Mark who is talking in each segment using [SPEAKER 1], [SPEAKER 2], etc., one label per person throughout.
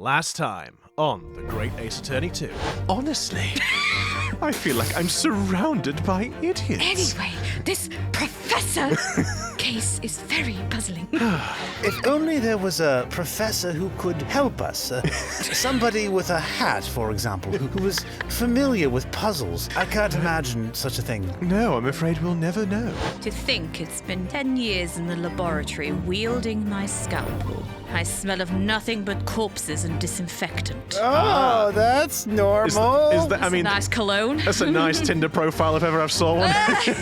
[SPEAKER 1] Last time on the Great Ace Attorney 2.
[SPEAKER 2] Honestly, I feel like I'm surrounded by idiots.
[SPEAKER 3] Anyway, this professor case is very puzzling.
[SPEAKER 4] If only there was a professor who could help us. Somebody with a hat, for example, who was familiar with puzzles. I can't imagine such a thing.
[SPEAKER 2] No, I'm afraid we'll never know.
[SPEAKER 3] To think it's been 10 years in the laboratory wielding my scalpel. I smell of nothing but corpses and disinfectant.
[SPEAKER 4] Oh, that's normal.
[SPEAKER 2] Is that, I mean,
[SPEAKER 3] Nice cologne.
[SPEAKER 2] that's a nice Tinder profile if ever I've saw one.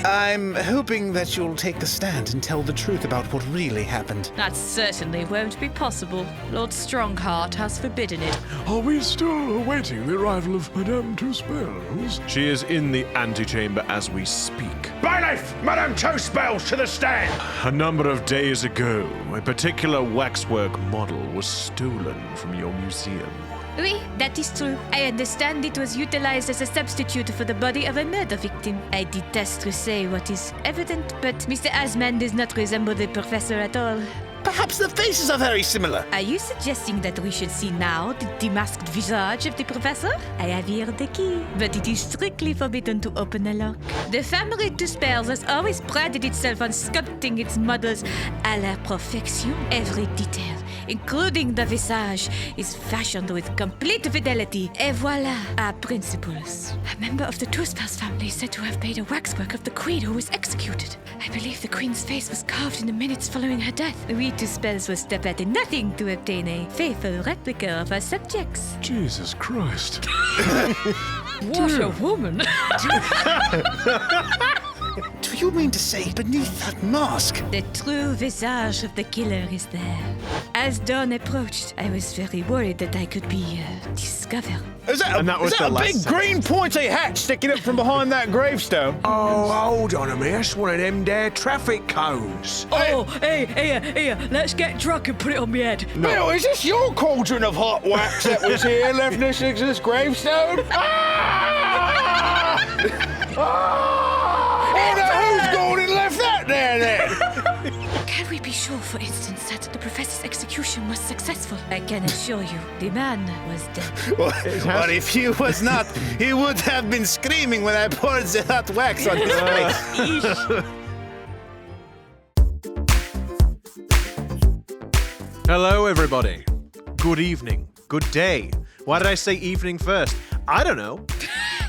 [SPEAKER 4] I'm hoping that you'll take the stand and tell the truth about what really happened.
[SPEAKER 3] That certainly won't be possible. Lord Strongheart has forbidden it.
[SPEAKER 5] Are we still awaiting the arrival of Madame Two Spells?
[SPEAKER 2] She is in the antechamber as we speak.
[SPEAKER 6] Bailiff! Madame Two Spells to the stand!
[SPEAKER 2] A number of days ago, a particular waxwork model was stolen from your museum.
[SPEAKER 3] Oui, that is true. I understand it was utilized as a substitute for the body of a murder victim. I detest to say what is evident, but Mr. Asman does not resemble the professor at all.
[SPEAKER 4] Perhaps the faces are very similar.
[SPEAKER 3] Are you suggesting that we should see now the demasked visage of the professor? I have here the key, but it is strictly forbidden to open a lock. The family Two Spells has always prided itself on sculpting its models à la perfection. Every detail, including the visage, is fashioned with complete fidelity. Et voilà, our principles. A member of the Two Spells family is said to have made a waxwork of the queen who was executed. I believe the queen's face was carved in the minutes following her death. We Two Spells will stop at nothing to obtain a faithful replica of our subjects.
[SPEAKER 5] Jesus Christ.
[SPEAKER 3] What a woman!
[SPEAKER 4] Do you mean to say beneath that mask?
[SPEAKER 3] The true visage of the killer is there. As dawn approached, I was very worried that I could be discovered.
[SPEAKER 4] Is that a big green pointy hat sticking up from behind that gravestone?
[SPEAKER 6] Oh, hold on a minute. That's one of them there traffic cones.
[SPEAKER 3] Oh, hey, let's get drunk and put it on my head.
[SPEAKER 4] Bill, is this your cauldron of hot wax that was here left next to this gravestone? Oh, no, who's gone and left that there then?
[SPEAKER 3] Can we be sure, for instance, that the professor's execution was successful? I can assure you, the man was dead.
[SPEAKER 4] But if he was not, he would have been screaming when I poured the hot wax on his face.
[SPEAKER 1] Hello, everybody. Good evening. Good day. Why did I say evening first? I don't know.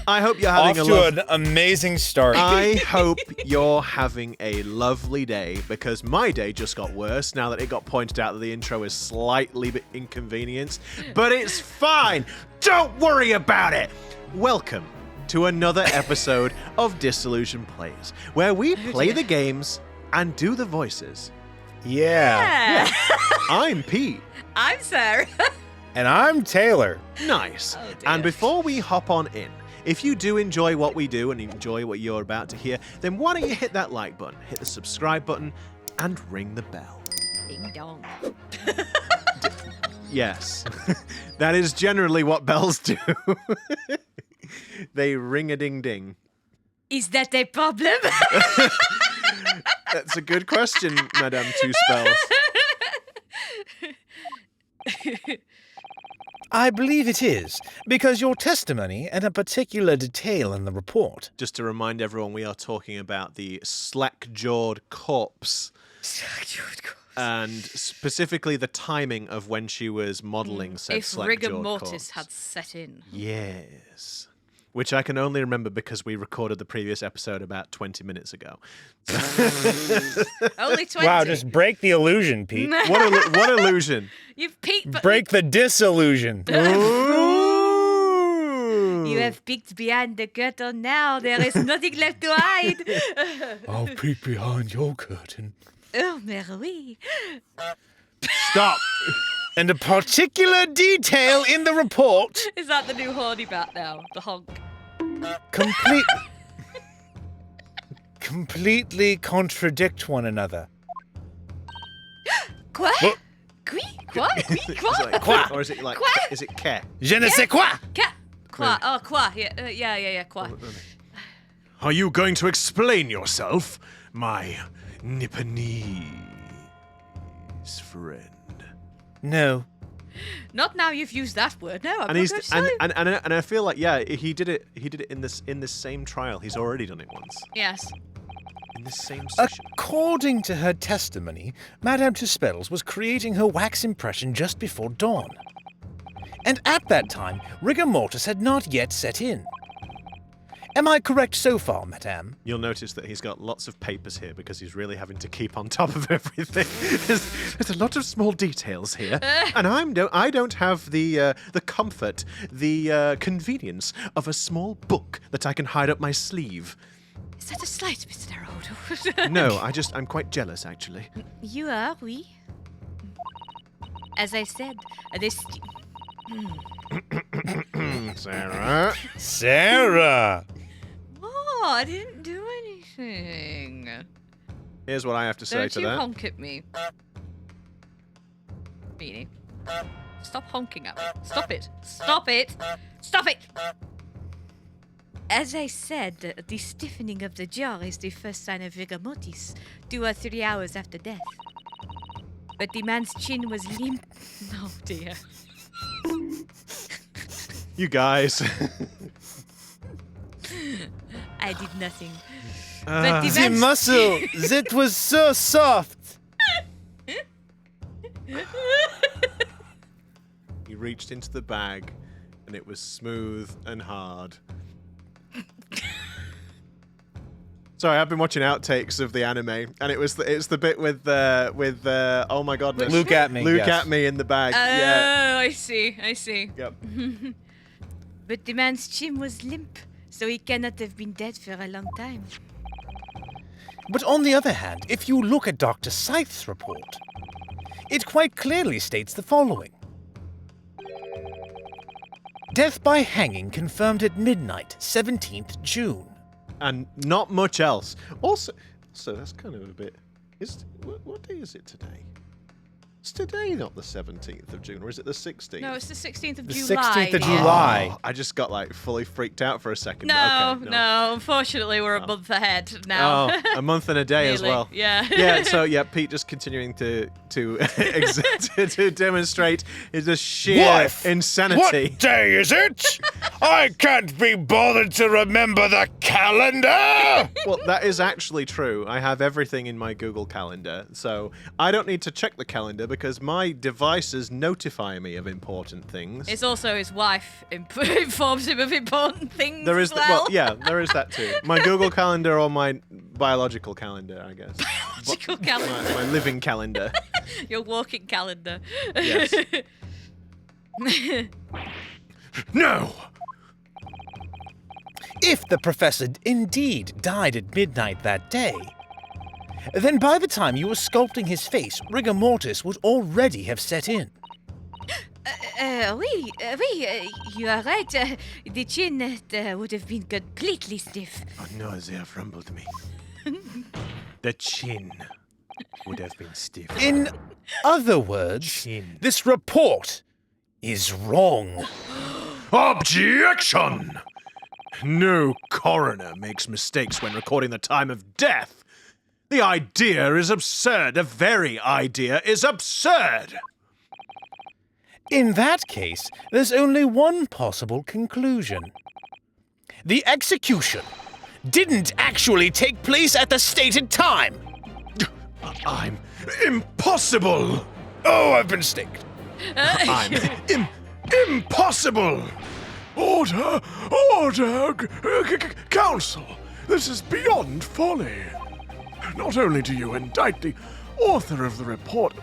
[SPEAKER 1] I hope you're having
[SPEAKER 4] an amazing start.
[SPEAKER 1] I hope you're having a lovely day, because my day just got worse now that it got pointed out that the intro is slightly bit inconvenienced. But it's fine. Don't worry about it. Welcome to another episode of Disillusion Plays, where we play the games and do the voices.
[SPEAKER 4] Yeah.
[SPEAKER 1] I'm Pete.
[SPEAKER 3] I'm Sarah.
[SPEAKER 4] And I'm Taylor.
[SPEAKER 1] Nice.
[SPEAKER 3] Oh, dear.
[SPEAKER 1] And before we hop on in, if you do enjoy what we do and enjoy what you're about to hear, then why don't you hit that like button, hit the subscribe button, and ring the bell.
[SPEAKER 3] Ding dong.
[SPEAKER 1] Yes. That is generally what bells do. They ring a ding ding.
[SPEAKER 3] Is that a problem?
[SPEAKER 1] That's a good question, Madame Two Spells.
[SPEAKER 4] I believe it is, because your testimony and a particular detail in the report.
[SPEAKER 1] Just to remind everyone, we are talking about the slack-jawed corpse. And specifically the timing of when she was modelling said
[SPEAKER 3] If
[SPEAKER 1] slack-jawed
[SPEAKER 3] rigor
[SPEAKER 1] corpse.
[SPEAKER 3] mortis had set in.
[SPEAKER 1] Yes. Which I can only remember because we recorded the previous episode about 20 minutes ago.
[SPEAKER 3] Only 20.
[SPEAKER 4] Wow, just break the illusion, Pete.
[SPEAKER 1] What illusion?
[SPEAKER 3] You've peeked, but
[SPEAKER 4] Break the disillusion.
[SPEAKER 1] Ooh.
[SPEAKER 3] you have peeked behind the curtain now. There is nothing left to hide.
[SPEAKER 5] I'll peek behind your curtain.
[SPEAKER 3] Oh, Marie.
[SPEAKER 1] Stop.
[SPEAKER 4] And a particular detail in the report
[SPEAKER 3] Is that the new horny bat now? The honk.
[SPEAKER 4] completely contradict one another.
[SPEAKER 3] Quoi?
[SPEAKER 4] What?
[SPEAKER 3] Qui? Quoi? Qui?
[SPEAKER 1] Is it
[SPEAKER 3] Quoi?
[SPEAKER 1] like,
[SPEAKER 4] Quoi?
[SPEAKER 1] or is it like,
[SPEAKER 3] Quoi?
[SPEAKER 1] is it ke?
[SPEAKER 4] Je ne sais quoi.
[SPEAKER 3] Quoi? Quoi? Oh, quoi? Yeah, quoi?
[SPEAKER 1] Are you going to explain yourself, my Nipponese friend?
[SPEAKER 4] No.
[SPEAKER 3] Not now you've used that word. No, I'm
[SPEAKER 1] And
[SPEAKER 3] not
[SPEAKER 1] he's
[SPEAKER 3] going to tell you.
[SPEAKER 1] and I feel like he did it in this same trial. He's already done it once.
[SPEAKER 3] Yes.
[SPEAKER 1] In this same session.
[SPEAKER 4] According to her testimony, Madame Tuspels was creating her wax impression just before dawn. And at that time, rigor mortis had not yet set in. Am I correct so far, Madame?
[SPEAKER 1] You'll notice that he's got lots of papers here because he's really having to keep on top of everything. There's a lot of small details here, and I don't have the comfort, the convenience of a small book that I can hide up my sleeve.
[SPEAKER 3] Is that a slight, Mr. Naruto?
[SPEAKER 1] No, I'm quite jealous, actually.
[SPEAKER 3] You are, oui. As I said, this...
[SPEAKER 1] Sarah?
[SPEAKER 4] Sarah!
[SPEAKER 3] Oh, I didn't do anything.
[SPEAKER 1] Here's what I have to say
[SPEAKER 3] Don't
[SPEAKER 1] to
[SPEAKER 3] you
[SPEAKER 1] that.
[SPEAKER 3] honk at me. Beanie. Stop honking at me. Stop it. Stop it. Stop it! As I said, the stiffening of the jaw is the first sign of rigor mortis, 2 or 3 hours after death. But the man's chin was limp. Oh dear.
[SPEAKER 1] You guys.
[SPEAKER 3] I did nothing.
[SPEAKER 1] Ah.
[SPEAKER 3] But
[SPEAKER 4] The muscle, that was so soft.
[SPEAKER 1] He reached into the bag, and it was smooth and hard. Sorry, I've been watching outtakes of the anime, and it's the bit with oh my godness,
[SPEAKER 4] Look at me.
[SPEAKER 1] Look
[SPEAKER 4] yes.
[SPEAKER 1] at me in the bag.
[SPEAKER 3] Oh,
[SPEAKER 1] Yeah.
[SPEAKER 3] I see.
[SPEAKER 1] Yep.
[SPEAKER 3] But the man's chin was limp, so he cannot have been dead for a long time.
[SPEAKER 4] But on the other hand, if you look at Dr. Scythe's report, it quite clearly states the following. Death by hanging confirmed at midnight, 17th June.
[SPEAKER 1] And not much else. Also, that's kind of a bit. What day is it today? It's today, not the 17th of June, or is it the 16th?
[SPEAKER 3] No, it's the 16th of
[SPEAKER 4] The
[SPEAKER 3] July.
[SPEAKER 4] 16th of
[SPEAKER 3] yeah.
[SPEAKER 4] July.
[SPEAKER 1] Oh, I just got like fully freaked out for a second.
[SPEAKER 3] No,
[SPEAKER 1] Okay,
[SPEAKER 3] no, unfortunately we're a month ahead now.
[SPEAKER 1] Oh, a month and a day as
[SPEAKER 3] Really,
[SPEAKER 1] well.
[SPEAKER 3] yeah.
[SPEAKER 1] Yeah. So yeah, Pete just continuing to to demonstrate the sheer
[SPEAKER 5] Wife,
[SPEAKER 1] insanity.
[SPEAKER 5] What day is it? I can't be bothered to remember the calendar!
[SPEAKER 1] Well, that is actually true. I have everything in my Google Calendar, so I don't need to check the calendar because my devices notify me of important things.
[SPEAKER 3] It's also his wife informs him of important things.
[SPEAKER 1] There is
[SPEAKER 3] as well.
[SPEAKER 1] there is that too. My Google Calendar or my biological calendar, I guess.
[SPEAKER 3] Biological calendar.
[SPEAKER 1] My living calendar.
[SPEAKER 3] Your walking calendar.
[SPEAKER 1] Yes.
[SPEAKER 5] No!
[SPEAKER 4] If the professor indeed died at midnight that day, then by the time you were sculpting his face, rigor mortis would already have set in.
[SPEAKER 3] Oui, you are right. The chin would have been completely stiff.
[SPEAKER 1] Oh no, they have rumbled me. The chin would have been stiff.
[SPEAKER 4] In other words,
[SPEAKER 1] Chin.
[SPEAKER 4] this report is wrong.
[SPEAKER 2] Objection! No coroner makes mistakes when recording the time of death. The idea is absurd. The very idea is absurd.
[SPEAKER 4] In that case, there's only one possible conclusion. The execution didn't actually take place at the stated time.
[SPEAKER 2] I'm impossible.
[SPEAKER 4] Oh, I've been staked.
[SPEAKER 2] I'm impossible.
[SPEAKER 5] Order! Order! Counsel! This is beyond folly. Not only do you indict the author of the report,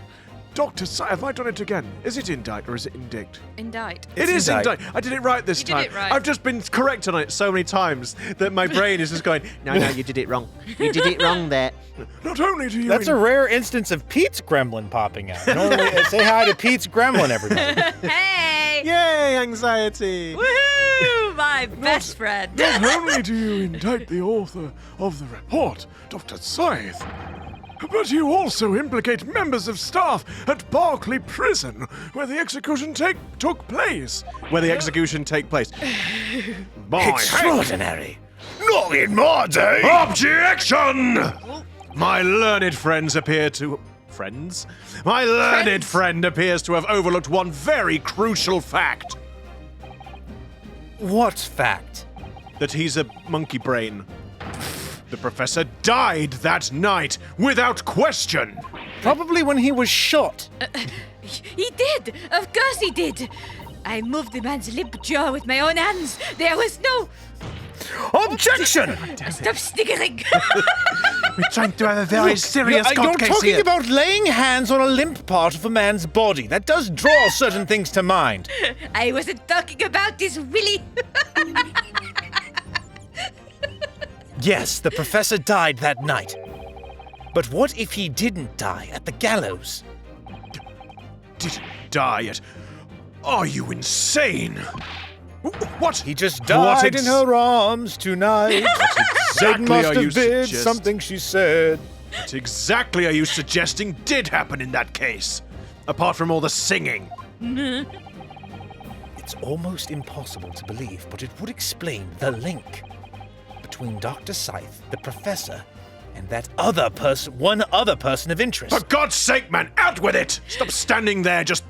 [SPEAKER 5] Dr. Scythe, have I done it again? Is it indict or is it indict?
[SPEAKER 3] Indict.
[SPEAKER 1] It is
[SPEAKER 4] indict.
[SPEAKER 1] indict. I did it right this
[SPEAKER 3] You did
[SPEAKER 1] time.
[SPEAKER 3] it right.
[SPEAKER 1] I've just been corrected on it so many times that my brain is just going, no, you did it wrong. You did it wrong there.
[SPEAKER 5] Not only do you
[SPEAKER 4] That's a rare instance of Pete's gremlin popping out. Normally, say hi to Pete's gremlin, everybody.
[SPEAKER 3] Hey!
[SPEAKER 1] Yay, anxiety.
[SPEAKER 3] Woohoo! My best friend.
[SPEAKER 5] Not only do you indict the author of the report, Dr. Scythe, but you also implicate members of staff at Berkeley Prison, where the execution took place.
[SPEAKER 1] Where the execution take place.
[SPEAKER 4] Extraordinary.
[SPEAKER 5] Not in my day!
[SPEAKER 2] Objection! My learned friends appear to
[SPEAKER 1] friends. My learned friend appears to have overlooked one very crucial fact.
[SPEAKER 4] What fact?
[SPEAKER 1] That he's a monkey brain. The professor died that night, without question.
[SPEAKER 4] Probably when he was shot.
[SPEAKER 3] He did! Of course he did! I moved the man's limp jaw with my own hands. There was no...
[SPEAKER 4] Objection!
[SPEAKER 3] Stop sniggering!
[SPEAKER 1] We're trying to have a very serious
[SPEAKER 4] You're
[SPEAKER 1] court case
[SPEAKER 4] talking
[SPEAKER 1] here.
[SPEAKER 4] about laying hands on a limp part of a man's body. That does draw certain things to mind.
[SPEAKER 3] I wasn't talking about this, Willie.
[SPEAKER 4] Yes, the professor died that night. But what if he didn't die at the gallows?
[SPEAKER 1] Didn't die at... Are you insane? What?
[SPEAKER 4] He just
[SPEAKER 1] What
[SPEAKER 4] died in her arms tonight.
[SPEAKER 1] Exactly
[SPEAKER 4] Must
[SPEAKER 1] are
[SPEAKER 4] have
[SPEAKER 1] you
[SPEAKER 4] been
[SPEAKER 1] suggest-
[SPEAKER 4] something she said.
[SPEAKER 1] What exactly are you suggesting did happen in that case? Apart from all the singing.
[SPEAKER 4] It's almost impossible to believe, but it would explain the link between Dr. Scythe, the professor, and that other person, one other person of interest.
[SPEAKER 1] For God's sake, man, out with it! Stop standing there just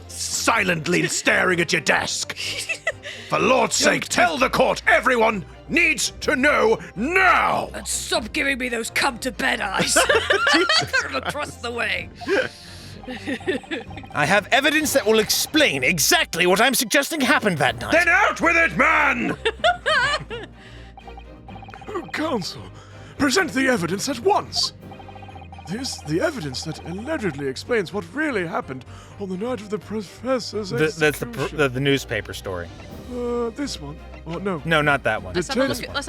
[SPEAKER 1] silently staring at your desk. For Lord's sake, tell the court everyone needs to know now!
[SPEAKER 3] And stop giving me those come-to-bed eyes. From across the way.
[SPEAKER 4] I have evidence that will explain exactly what I'm suggesting happened that night.
[SPEAKER 1] Then out with it, man!
[SPEAKER 5] Counsel, present the evidence at once. The evidence that allegedly explains what really happened on the night of the professor's
[SPEAKER 4] That's
[SPEAKER 5] execution.
[SPEAKER 4] the newspaper story.
[SPEAKER 5] This one. Oh, no.
[SPEAKER 4] No, not that one.
[SPEAKER 3] Let's have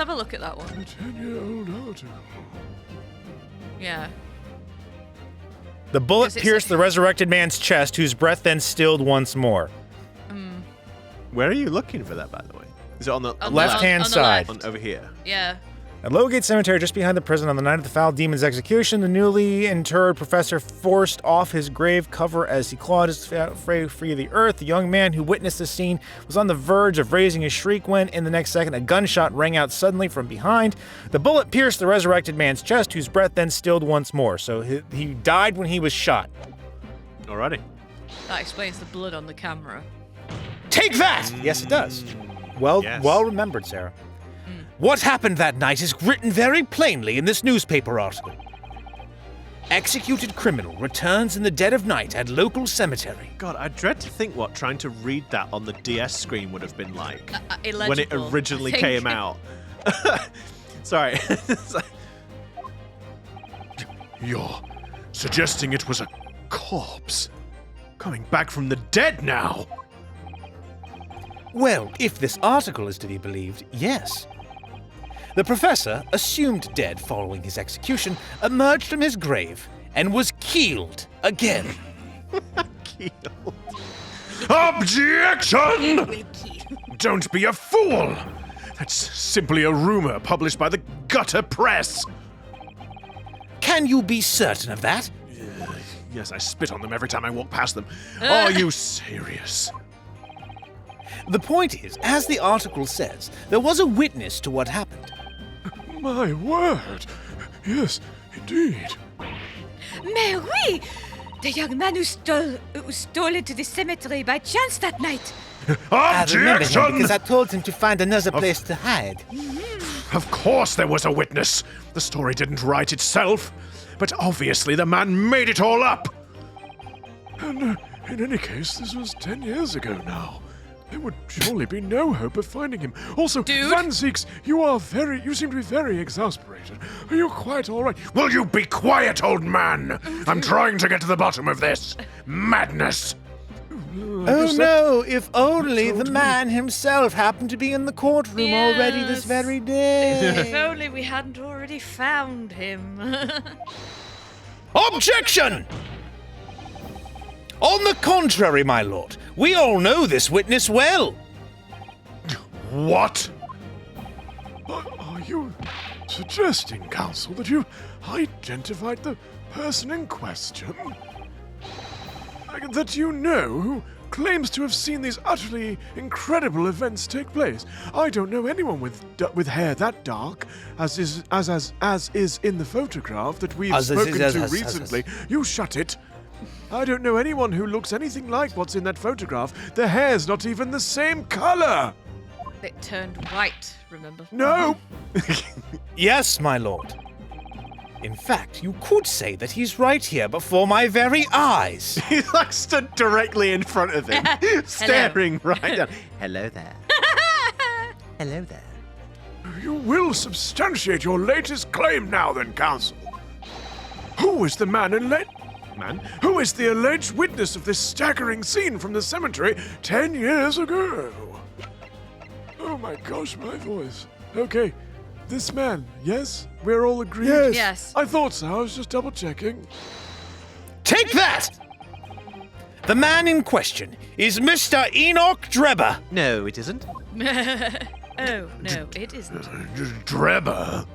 [SPEAKER 3] a look at that one.
[SPEAKER 5] The 10-year-old article.
[SPEAKER 3] Yeah.
[SPEAKER 4] The bullet
[SPEAKER 3] Does it
[SPEAKER 4] pierced
[SPEAKER 3] say-
[SPEAKER 4] the resurrected man's chest, whose breath then stilled once more.
[SPEAKER 1] Where are you looking for that, by the way? Is it on the
[SPEAKER 3] On the
[SPEAKER 4] Left-hand
[SPEAKER 3] on the
[SPEAKER 4] side.
[SPEAKER 3] left.
[SPEAKER 1] over here?
[SPEAKER 3] Yeah.
[SPEAKER 4] At Lowgate Cemetery, just behind the prison, on the night of the foul demon's execution, the newly interred professor forced off his grave cover as he clawed his way free of the earth. The young man who witnessed the scene was on the verge of raising a shriek when, in the next second, a gunshot rang out suddenly from behind. The bullet pierced the resurrected man's chest, whose breath then stilled once more. So he died when he was shot.
[SPEAKER 1] Alrighty.
[SPEAKER 3] That explains the blood on the camera.
[SPEAKER 4] Take that! Yes, it does. Well,
[SPEAKER 1] Yes.
[SPEAKER 4] well remembered, Sarah. What happened that night is written very plainly in this newspaper article. Executed criminal returns in the dead of night at local cemetery.
[SPEAKER 1] God, I dread to think what trying to read that on the DS screen would have been like when it
[SPEAKER 3] Illegible,
[SPEAKER 1] originally
[SPEAKER 3] I think.
[SPEAKER 1] came out. Sorry. It's like- You're suggesting it was a corpse coming back from the dead now?
[SPEAKER 4] Well, if this article is to be believed, yes. The professor, assumed dead following his execution, emerged from his grave and was keeled again.
[SPEAKER 1] Objection! Don't be a fool! That's simply a rumor published by the gutter press.
[SPEAKER 4] Can you be certain of that?
[SPEAKER 1] Yes, I spit on them every time I walk past them. Are you serious?
[SPEAKER 4] The point is, as the article says, there was a witness to what happened.
[SPEAKER 5] My word. Yes, indeed.
[SPEAKER 3] Mais oui! The young man who stole into the cemetery by chance that night.
[SPEAKER 4] I remember him
[SPEAKER 1] Objection!
[SPEAKER 4] because I told him to find another place to hide.
[SPEAKER 1] Of course there was a witness. The story didn't write itself. But obviously the man made it all up.
[SPEAKER 5] And in any case, this was 10 years ago now. There would surely be no hope of finding him. Also,
[SPEAKER 3] Dude.
[SPEAKER 5] Van Zieks, you seem to be very exasperated. Are you quite all right?
[SPEAKER 1] Will you be quiet, old man? I'm trying to get to the bottom of this madness.
[SPEAKER 4] Oh no, if only the man himself happened to be in the courtroom already this
[SPEAKER 3] Yes.
[SPEAKER 4] very day.
[SPEAKER 3] If only we hadn't already found him.
[SPEAKER 4] Objection! On the contrary, my lord, we all know this witness well.
[SPEAKER 1] What?
[SPEAKER 5] Are you suggesting, counsel, that you identified the person in question? That you know who claims to have seen these utterly incredible events take place. I don't know anyone with hair that dark, as is in the photograph that we've spoken to recently. You shut it. I don't know anyone who looks anything like what's in that photograph. Their hair's not even the same color.
[SPEAKER 7] It turned white, remember?
[SPEAKER 5] No.
[SPEAKER 4] Yes, my lord. In fact, you could say that he's right here before my very eyes.
[SPEAKER 1] He's like stood directly in front of him, staring right down. Hello there. Hello there.
[SPEAKER 5] You will substantiate your latest claim now, then, counsel. Who is the Who is the alleged witness of this staggering scene from the cemetery 10 years ago? Oh my gosh, my voice. Okay, this man, yes? We're all agreed?
[SPEAKER 7] Yes.
[SPEAKER 5] I thought so, I was just double checking.
[SPEAKER 4] Take that! The man in question is Mr. Enoch Drebber.
[SPEAKER 1] No, it isn't.
[SPEAKER 7] Oh, no, it isn't.
[SPEAKER 5] Drebber?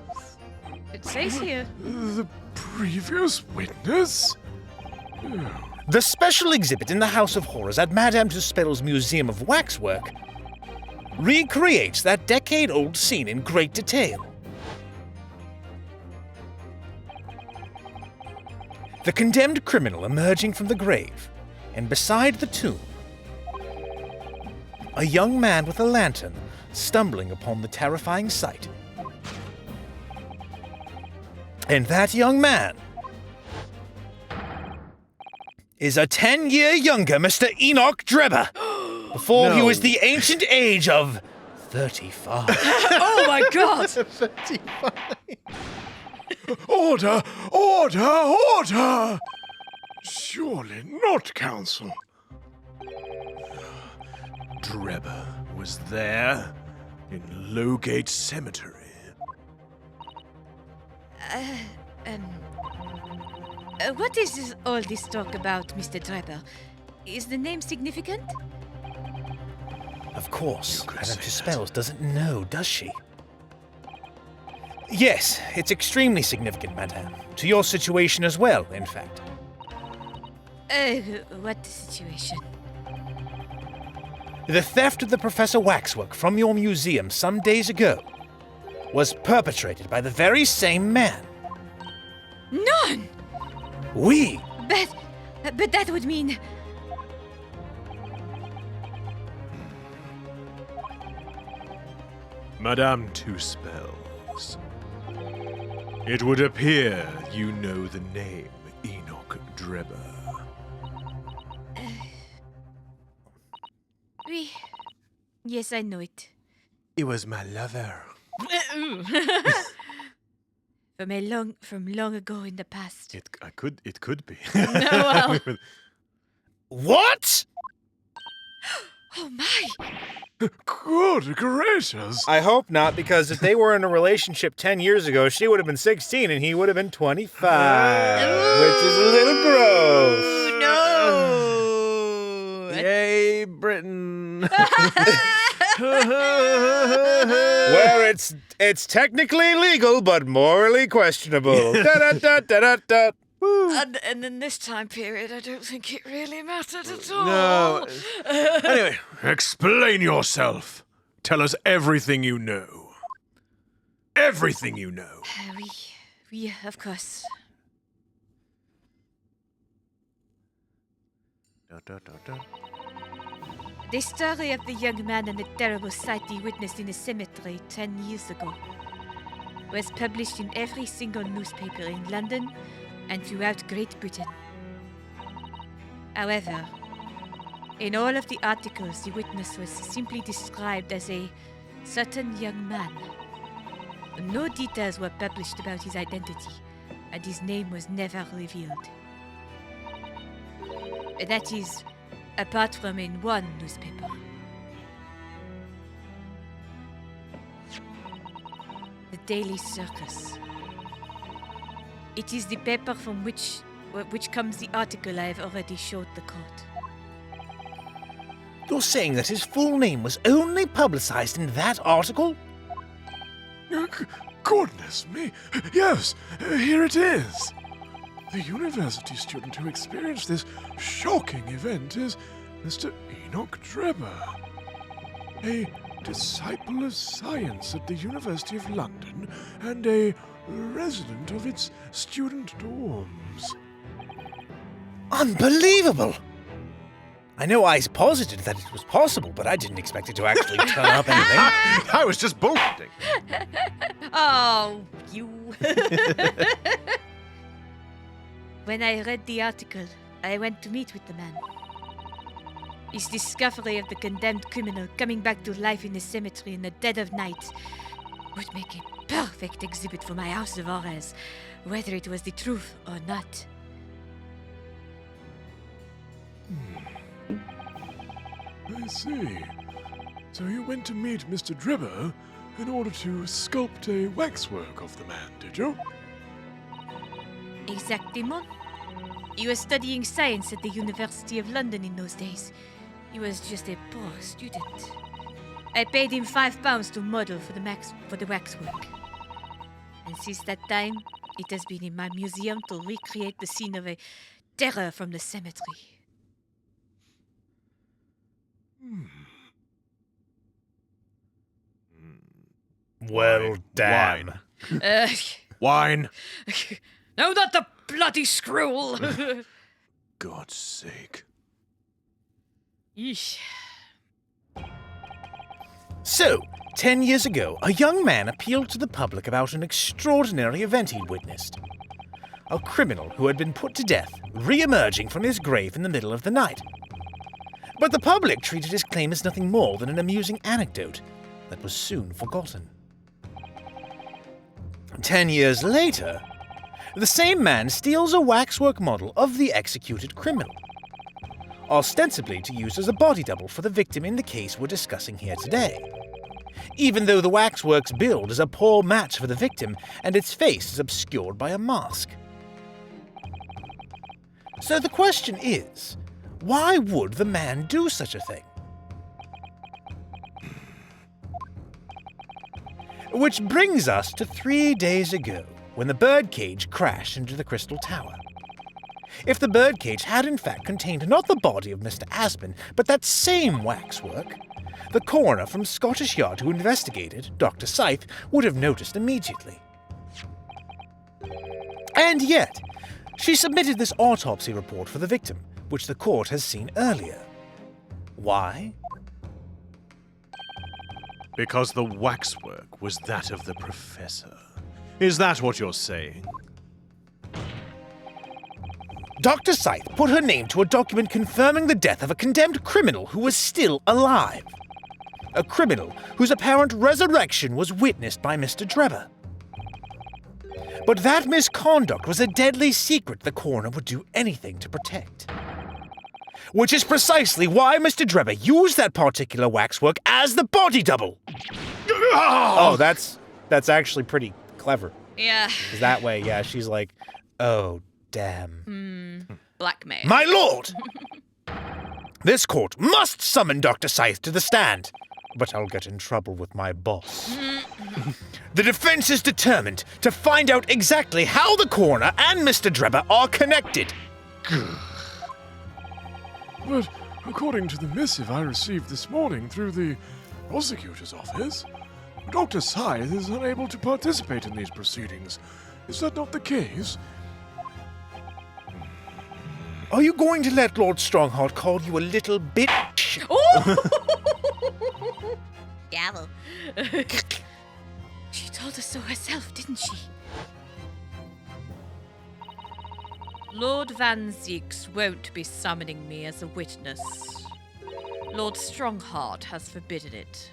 [SPEAKER 7] It says here.
[SPEAKER 5] The previous witness?
[SPEAKER 4] The special exhibit in the House of Horrors at Madame Tuspel's Museum of Waxwork recreates that decade-old scene in great detail. The condemned criminal emerging from the grave, and beside the tomb, a young man with a lantern stumbling upon the terrifying sight. And that young man is a 10-year younger Mr. Enoch Drebber, before he was the ancient age of 35.
[SPEAKER 7] Oh my god!
[SPEAKER 1] 35.
[SPEAKER 5] Order! Order! Order! Surely not, counsel.
[SPEAKER 2] Drebber was there in Lowgate Cemetery.
[SPEAKER 3] What is all this talk about, Mr. Drebber? Is the name significant?
[SPEAKER 4] Of course,
[SPEAKER 2] You could
[SPEAKER 4] Madame
[SPEAKER 2] say
[SPEAKER 4] Tuspel's doesn't know, does she? Yes, it's extremely significant, Madame. To your situation as well, in fact.
[SPEAKER 3] What situation?
[SPEAKER 4] The theft of the Professor Waxwork from your museum some days ago was perpetrated by the very same man.
[SPEAKER 3] None!
[SPEAKER 4] We!
[SPEAKER 3] But that would mean...
[SPEAKER 2] Madame Tuspels. It would appear you know the name Enoch Drebber.
[SPEAKER 3] Yes, I know it.
[SPEAKER 1] He was my lover.
[SPEAKER 3] From long ago in the past.
[SPEAKER 2] It could be.
[SPEAKER 7] Well.
[SPEAKER 4] What?
[SPEAKER 3] Oh my!
[SPEAKER 5] Good gracious!
[SPEAKER 4] I hope not, because if they were in a relationship 10 years ago, she would have been 16 and he would have been 25. Which is a little gross.
[SPEAKER 3] No!
[SPEAKER 1] Yay, Britain.
[SPEAKER 4] Where it's technically legal, but morally questionable. Da-da-da-da-da-da.
[SPEAKER 7] And in this time period, I don't think it really mattered at all.
[SPEAKER 1] No.
[SPEAKER 2] Anyway, explain yourself. Tell us everything you know. Everything you know.
[SPEAKER 3] We, of course. The story of the young man and the terrible sight he witnessed in the cemetery 10 years ago was published in every single newspaper in London and throughout Great Britain. However, in all of the articles, the witness was simply described as a certain young man. No details were published about his identity, and his name was never revealed. That is, apart from in one newspaper. The Daily Circus. It is the paper from which comes the article I have already showed the court.
[SPEAKER 4] You're saying that his full name was only publicized in that article?
[SPEAKER 5] Goodness me! Yes, here it is. The university student who experienced this shocking event is Mr. Enoch Drebber, a disciple of science at the University of London and a resident of its student dorms.
[SPEAKER 4] Unbelievable! I know I posited that it was possible, but I didn't expect it to actually turn up anything.
[SPEAKER 2] I was just bullshitting.
[SPEAKER 3] Oh, you. When I read the article, I went to meet with the man. His discovery of the condemned criminal coming back to life in the cemetery in the dead of night would make a perfect exhibit for my House of Horrors, whether it was the truth or not.
[SPEAKER 5] I see. So you went to meet Mr. Drebber in order to sculpt a waxwork of the man, did you?
[SPEAKER 3] Exactement. He was studying science at the University of London in those days. He was just a poor student. I paid him £5 to model for the waxwork. And since that time, it has been in my museum to recreate the scene of a terror from the cemetery.
[SPEAKER 4] Well, damn.
[SPEAKER 2] Wine.
[SPEAKER 7] No, not the bloody scroll.
[SPEAKER 2] God's sake.
[SPEAKER 3] Yeesh.
[SPEAKER 4] So, 10 years ago, a young man appealed to the public about an extraordinary event he'd witnessed. A criminal who had been put to death, re-emerging from his grave in the middle of the night. But the public treated his claim as nothing more than an amusing anecdote that was soon forgotten. 10 years later, the same man steals a waxwork model of the executed criminal, ostensibly to use as a body double for the victim in the case we're discussing here today, even though the waxwork's build is a poor match for the victim and its face is obscured by a mask. So the question is, why would the man do such a thing? Which brings us to 3 days ago, when the birdcage crashed into the Crystal Tower. If the birdcage had in fact contained not the body of Mr. Aspen, but that same waxwork, the coroner from Scottish Yard who investigated, Dr. Scythe, would have noticed immediately. And yet, she submitted this autopsy report for the victim, which the court has seen earlier. Why?
[SPEAKER 2] Because the waxwork was that of the professor. Is that what you're saying?
[SPEAKER 4] Dr. Scythe put her name to a document confirming the death of a condemned criminal who was still alive. A criminal whose apparent resurrection was witnessed by Mr. Drebber. But that misconduct was a deadly secret the coroner would do anything to protect. Which is precisely why Mr. Drebber used that particular waxwork as the body double. Oh, that's actually pretty clever.
[SPEAKER 3] Yeah.
[SPEAKER 4] 'Cause that way, yeah, she's like, oh, damn.
[SPEAKER 3] Blackmail.
[SPEAKER 4] My lord! This court must summon Dr. Scythe to the stand, but I'll get in trouble with my boss. The defense is determined to find out exactly how the coroner and Mr. Drebber are connected.
[SPEAKER 5] But according to the missive I received this morning through the prosecutor's office, Dr. Scythe is unable to participate in these proceedings. Is that not the case?
[SPEAKER 4] Are you going to let Lord Strongheart call you a little bitch?
[SPEAKER 3] Gavel. She told us so herself, didn't she? Lord Van Zeeks won't be summoning me as a witness. Lord Strongheart has forbidden it.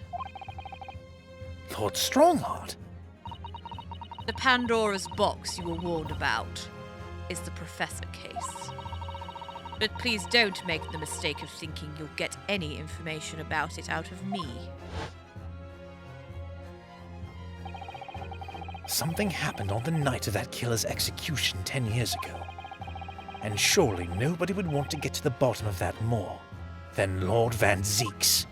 [SPEAKER 4] Lord Strongheart?
[SPEAKER 3] The Pandora's box you were warned about is the Professor case. But please don't make the mistake of thinking you'll get any information about it out of me.
[SPEAKER 4] Something happened on the night of that killer's execution 10 years ago. And surely nobody would want to get to the bottom of that more than Lord Van Zeeks.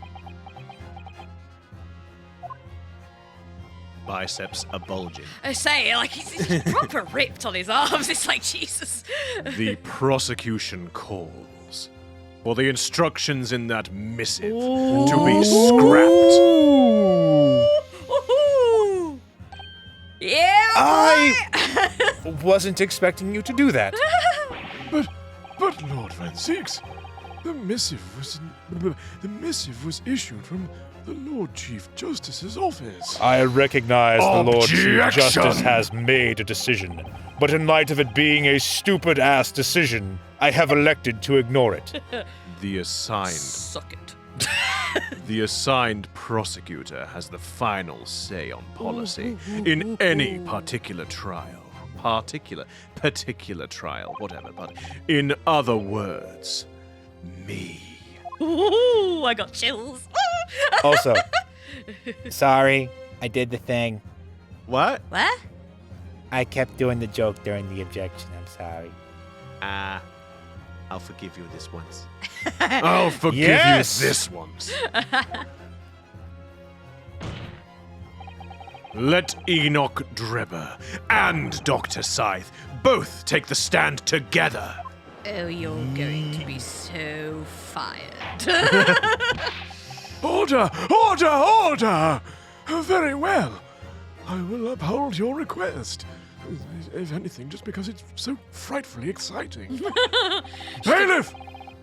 [SPEAKER 2] Biceps are bulging.
[SPEAKER 3] I say, like, he's proper ripped on his arms. It's like, Jesus.
[SPEAKER 2] The prosecution calls. for the instructions in that missive to be scrapped.
[SPEAKER 3] Woohoo! Yeah,
[SPEAKER 4] I wasn't expecting you to do that.
[SPEAKER 5] But Lord Van Zeeks, the missive was issued from the Lord Chief Justice's office.
[SPEAKER 4] I recognize the Lord Chief
[SPEAKER 5] Objection!
[SPEAKER 4] Justice has made a decision, but in light of it being a stupid-ass decision, I have elected to ignore it.
[SPEAKER 2] The assigned
[SPEAKER 7] Suck it.
[SPEAKER 2] The assigned prosecutor has the final say on policy in any particular trial. Particular trial, whatever, but in other words, me.
[SPEAKER 3] Ooh, I got chills.
[SPEAKER 4] Also, sorry, I did the thing.
[SPEAKER 1] What?
[SPEAKER 3] What?
[SPEAKER 4] I kept doing the joke during the objection. I'm sorry.
[SPEAKER 1] I'll forgive you this once.
[SPEAKER 2] I'll forgive
[SPEAKER 4] Yes!
[SPEAKER 2] you this once. Let Enoch Drebber and Dr. Scythe both take the stand together.
[SPEAKER 3] Oh, you're going to be so fired.
[SPEAKER 5] Order! Order! Order! Very well. I will uphold your request. If anything, just because it's so frightfully exciting. Bailiff!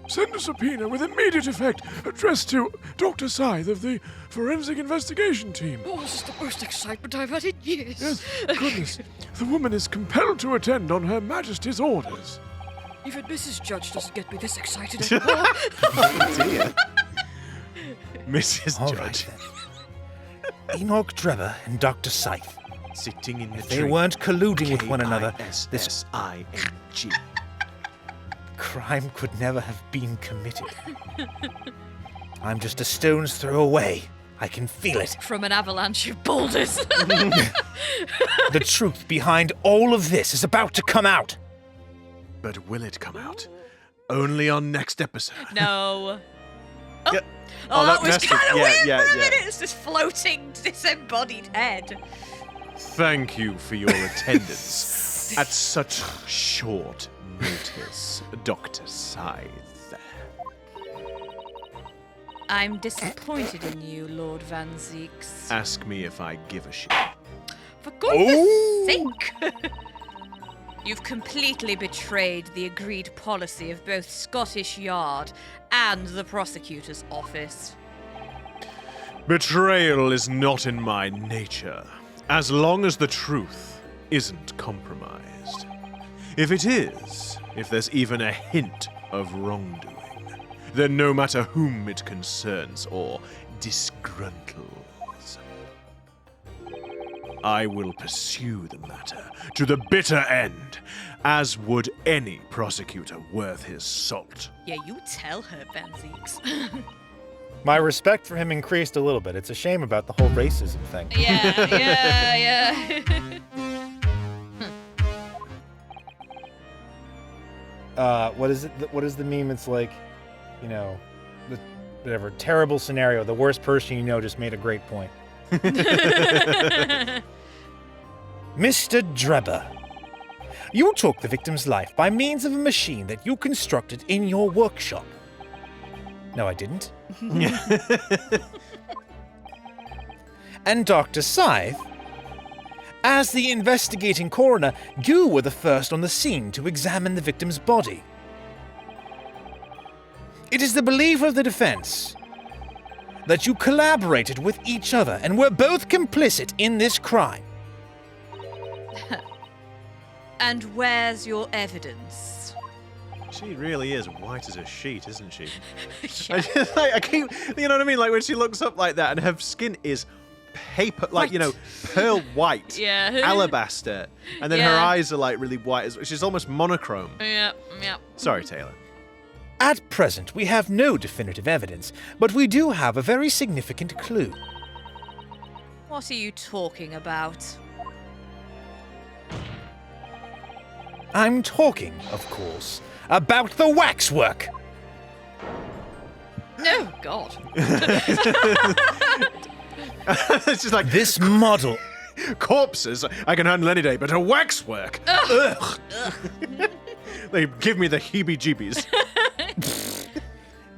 [SPEAKER 5] Send a subpoena with immediate effect addressed to Dr. Scythe of the Forensic Investigation Team.
[SPEAKER 7] Oh, this is the most excitement I've had in years.
[SPEAKER 5] Yes, goodness. The woman is compelled to attend on Her Majesty's orders.
[SPEAKER 7] Even Mrs. Judge doesn't get me this excited anymore.
[SPEAKER 1] Dear. Mrs.
[SPEAKER 4] All
[SPEAKER 1] Judge.
[SPEAKER 4] right, then. Enoch Drebber and Dr. Scythe.
[SPEAKER 1] Sitting in the
[SPEAKER 4] They
[SPEAKER 1] tree.
[SPEAKER 4] weren't colluding with one another. This
[SPEAKER 1] K-I-S-S-I-N-G.
[SPEAKER 4] crime could never have been committed. I'm just a stone's throw away. I can feel it.
[SPEAKER 7] From an avalanche of boulders.
[SPEAKER 4] The truth behind all of this is about to come out.
[SPEAKER 2] But will it come out? Only on next episode.
[SPEAKER 3] No.
[SPEAKER 1] Yeah.
[SPEAKER 3] Oh, that was
[SPEAKER 1] message-
[SPEAKER 3] kind of weird
[SPEAKER 1] yeah,
[SPEAKER 3] for a
[SPEAKER 1] yeah.
[SPEAKER 3] minute. It's this floating, disembodied head.
[SPEAKER 2] Thank you for your attendance at such short notice, Dr. Scythe.
[SPEAKER 3] I'm disappointed in you, Lord Van Zeeks.
[SPEAKER 2] Ask me if I give a shit.
[SPEAKER 3] For goodness sake! You've completely betrayed the agreed policy of both Scottish Yard and the prosecutor's office.
[SPEAKER 2] Betrayal is not in my nature, as long as the truth isn't compromised. If it is, if there's even a hint of wrongdoing, then no matter whom it concerns or disgruntles, I will pursue the matter to the bitter end, as would any prosecutor worth his salt.
[SPEAKER 3] Yeah, you tell her, Van Zeeks.
[SPEAKER 4] My respect for him increased a little bit. It's a shame about the whole racism thing.
[SPEAKER 3] yeah.
[SPEAKER 4] What is it? What is the meme? It's like, you know, whatever terrible scenario. The worst person you know just made a great point. Mr. Drebber, you took the victim's life by means of a machine that you constructed in your workshop. No, I didn't. And Dr. Scythe, as the investigating coroner, you were the first on the scene to examine the victim's body. It is the belief of the defense that you collaborated with each other and were both complicit in this crime.
[SPEAKER 3] And where's your evidence?
[SPEAKER 1] She really is white as a sheet, isn't she?
[SPEAKER 3] Yeah.
[SPEAKER 1] I keep, you know what I mean? Like when she looks up like that and her skin is paper, like, you know, pearl white,
[SPEAKER 3] Yeah.
[SPEAKER 1] alabaster, and then her
[SPEAKER 3] Yeah.
[SPEAKER 1] eyes are like really white. She's almost monochrome.
[SPEAKER 3] Yep.
[SPEAKER 1] Sorry, Taylor.
[SPEAKER 4] At present, we have no definitive evidence, but we do have a very significant clue.
[SPEAKER 3] What are you talking about?
[SPEAKER 4] I'm talking, of course, about the waxwork.
[SPEAKER 3] Oh, God.
[SPEAKER 1] It's just like
[SPEAKER 4] This model.
[SPEAKER 1] corpses I can handle any day, but a waxwork. Ugh. They give me the heebie-jeebies.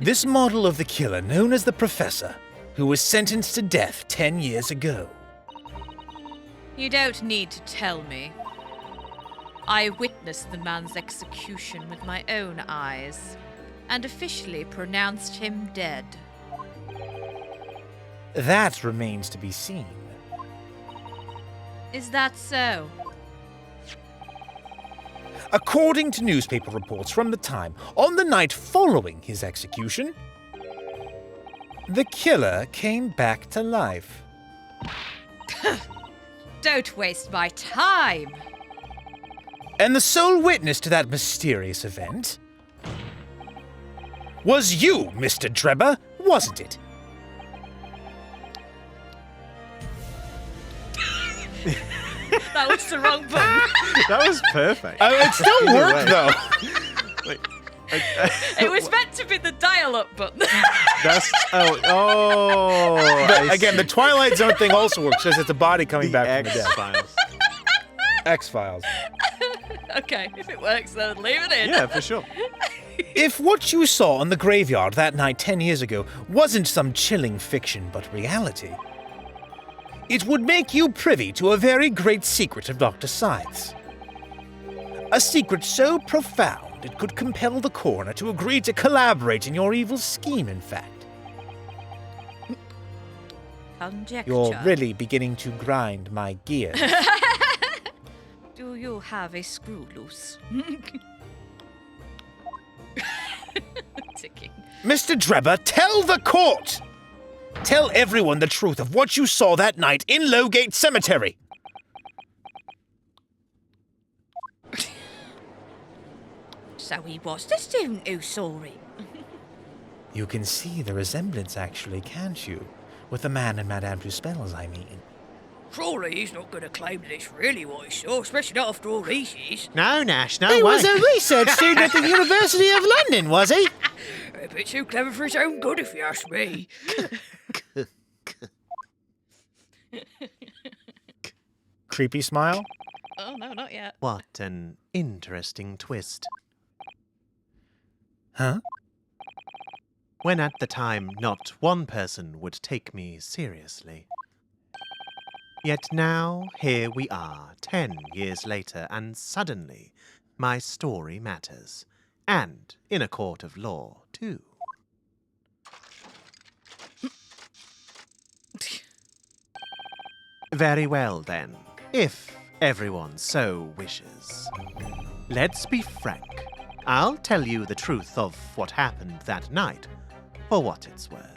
[SPEAKER 4] This model of the killer known as the Professor, who was sentenced to death 10 years ago.
[SPEAKER 3] You don't need to tell me. I witnessed the man's execution with my own eyes, and officially pronounced him dead.
[SPEAKER 4] That remains to be seen.
[SPEAKER 3] Is that so?
[SPEAKER 4] According to newspaper reports from the time, on the night following his execution, the killer came back to life.
[SPEAKER 3] Don't waste my time!
[SPEAKER 4] And the sole witness to that mysterious event was you, Mr. Drebber, wasn't it?
[SPEAKER 3] That was the wrong button.
[SPEAKER 1] That was perfect.
[SPEAKER 4] It still worked, though.
[SPEAKER 1] Wait,
[SPEAKER 3] It was meant to be the dial-up button.
[SPEAKER 1] that's
[SPEAKER 4] Again, the Twilight Zone thing also works, because it's a body coming back from the dead.
[SPEAKER 1] X-Files.
[SPEAKER 4] X-Files.
[SPEAKER 3] Okay, if it works, then leave it in.
[SPEAKER 1] Yeah, for sure.
[SPEAKER 4] If what you saw in the graveyard that night 10 years ago wasn't some chilling fiction but reality, it would make you privy to a very great secret of Dr. Scythe's. A secret so profound it could compel the coroner to agree to collaborate in your evil scheme, in fact.
[SPEAKER 3] Conjecture.
[SPEAKER 4] You're really beginning to grind my gears.
[SPEAKER 3] Do you have a screw loose? Ticking.
[SPEAKER 4] Mr. Drebber, tell the court! Tell everyone the truth of what you saw that night in Lowgate Cemetery.
[SPEAKER 3] So he was the student who saw it.
[SPEAKER 4] You can see the resemblance, actually, can't you? With the man in Madame Tuspel's, I mean.
[SPEAKER 7] Surely he's not going to claim that it's really what he saw, especially not after all these years.
[SPEAKER 1] No, Nash, no
[SPEAKER 4] He
[SPEAKER 1] way.
[SPEAKER 4] was a research student at the University of London, was he?
[SPEAKER 7] A bit too clever for his own good, if you ask me.
[SPEAKER 4] Creepy smile.
[SPEAKER 3] Oh, no, not yet.
[SPEAKER 1] What an interesting twist.
[SPEAKER 4] Huh?
[SPEAKER 1] When at the time not one person would take me seriously. Yet now, here we are, 10 years later, and suddenly my story matters. And in a court of law, too. Very well, then, if everyone so wishes. Let's be frank. I'll tell you the truth of what happened that night, for what it's worth.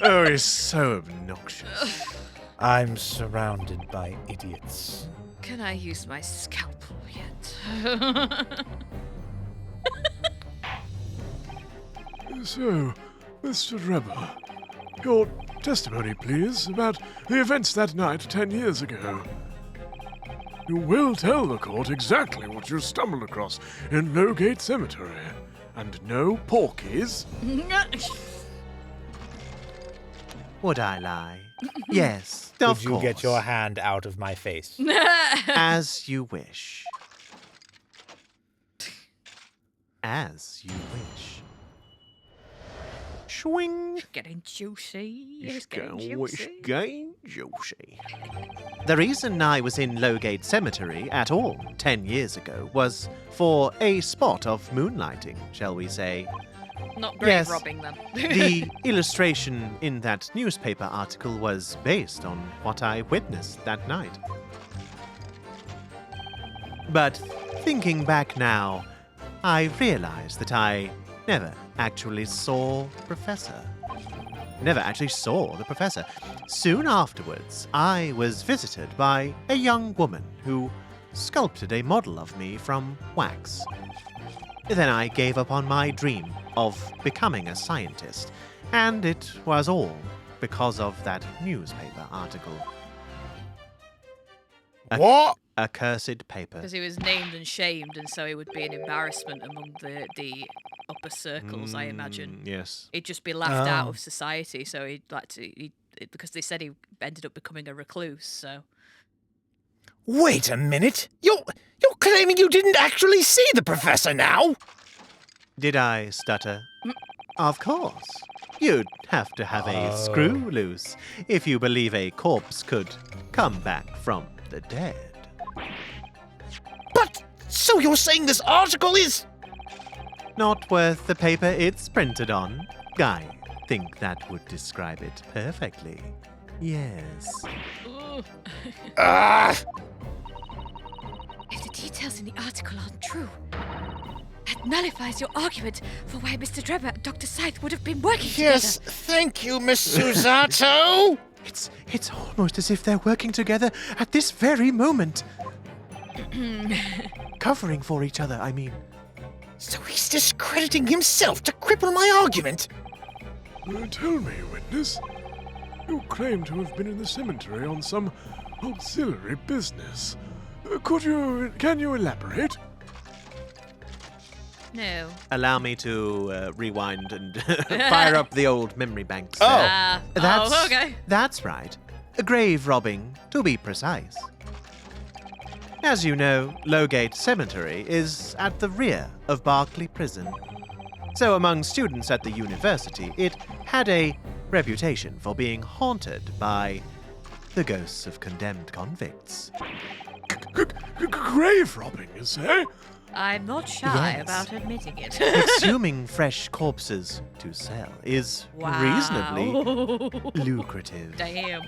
[SPEAKER 1] Oh, he's so obnoxious.
[SPEAKER 4] I'm surrounded by idiots.
[SPEAKER 3] Can I use my scalpel yet?
[SPEAKER 5] So, Mr. Drebber, your testimony, please, about the events that night 10 years ago. You will tell the court exactly what you stumbled across in Lowgate Cemetery. And no porkies.
[SPEAKER 1] Would I lie? Yes, of
[SPEAKER 4] Could you
[SPEAKER 1] course.
[SPEAKER 4] get your hand out of my face?
[SPEAKER 1] As you wish. As you wish. Swing.
[SPEAKER 3] Getting juicy. It's getting
[SPEAKER 1] It's
[SPEAKER 3] juicy.
[SPEAKER 1] getting juicy. The reason I was in Lowgate Cemetery at all 10 years ago was for a spot of moonlighting, shall we say.
[SPEAKER 3] Not grave
[SPEAKER 1] Yes.
[SPEAKER 3] robbing them.
[SPEAKER 1] The illustration in that newspaper article was based on what I witnessed that night. But thinking back now, I realize that I never actually saw the Professor. Never actually saw the Professor. Soon afterwards, I was visited by a young woman who sculpted a model of me from wax. Then I gave up on my dream of becoming a scientist, and it was all because of that newspaper article.
[SPEAKER 4] What?
[SPEAKER 1] A cursed paper.
[SPEAKER 3] Because he was named and shamed, and so he would be an embarrassment among the upper circles, I imagine.
[SPEAKER 1] Yes.
[SPEAKER 3] He'd just be laughed out
[SPEAKER 4] Oh.
[SPEAKER 3] of society, so he'd like to... because they said he ended up becoming a recluse, so...
[SPEAKER 4] Wait a minute. You're claiming you didn't actually see the professor now?
[SPEAKER 1] Did I stutter? Of course. You'd have to have a screw loose if you believe a corpse could come back from the dead.
[SPEAKER 4] But, so you're saying this article is...
[SPEAKER 1] Not worth the paper it's printed on. I think that would describe it perfectly. Yes.
[SPEAKER 4] Ah!
[SPEAKER 3] If the details in the article aren't true, that nullifies your argument for why Mr. Drebber and Dr. Scythe would have been working
[SPEAKER 4] Yes, thank you, Miss Susato.
[SPEAKER 1] It's almost as if they're working together at this very moment. Covering for each other, I mean.
[SPEAKER 4] So he's discrediting himself to cripple my argument.
[SPEAKER 5] Tell me, witness. You claim to have been in the cemetery on some auxiliary business. Can you elaborate?
[SPEAKER 3] No.
[SPEAKER 1] Allow me to rewind and fire up the old memory banks.
[SPEAKER 3] Okay.
[SPEAKER 1] That's right. Grave robbing, to be precise. As you know, Lowgate Cemetery is at the rear of Berkeley Prison. So among students at the university, it had a reputation for being haunted by the ghosts of condemned convicts.
[SPEAKER 5] Grave robbing, you say?
[SPEAKER 3] I'm not shy
[SPEAKER 1] Yes.
[SPEAKER 3] about admitting it.
[SPEAKER 1] Exhuming fresh corpses to sell is reasonably lucrative.
[SPEAKER 3] Damn.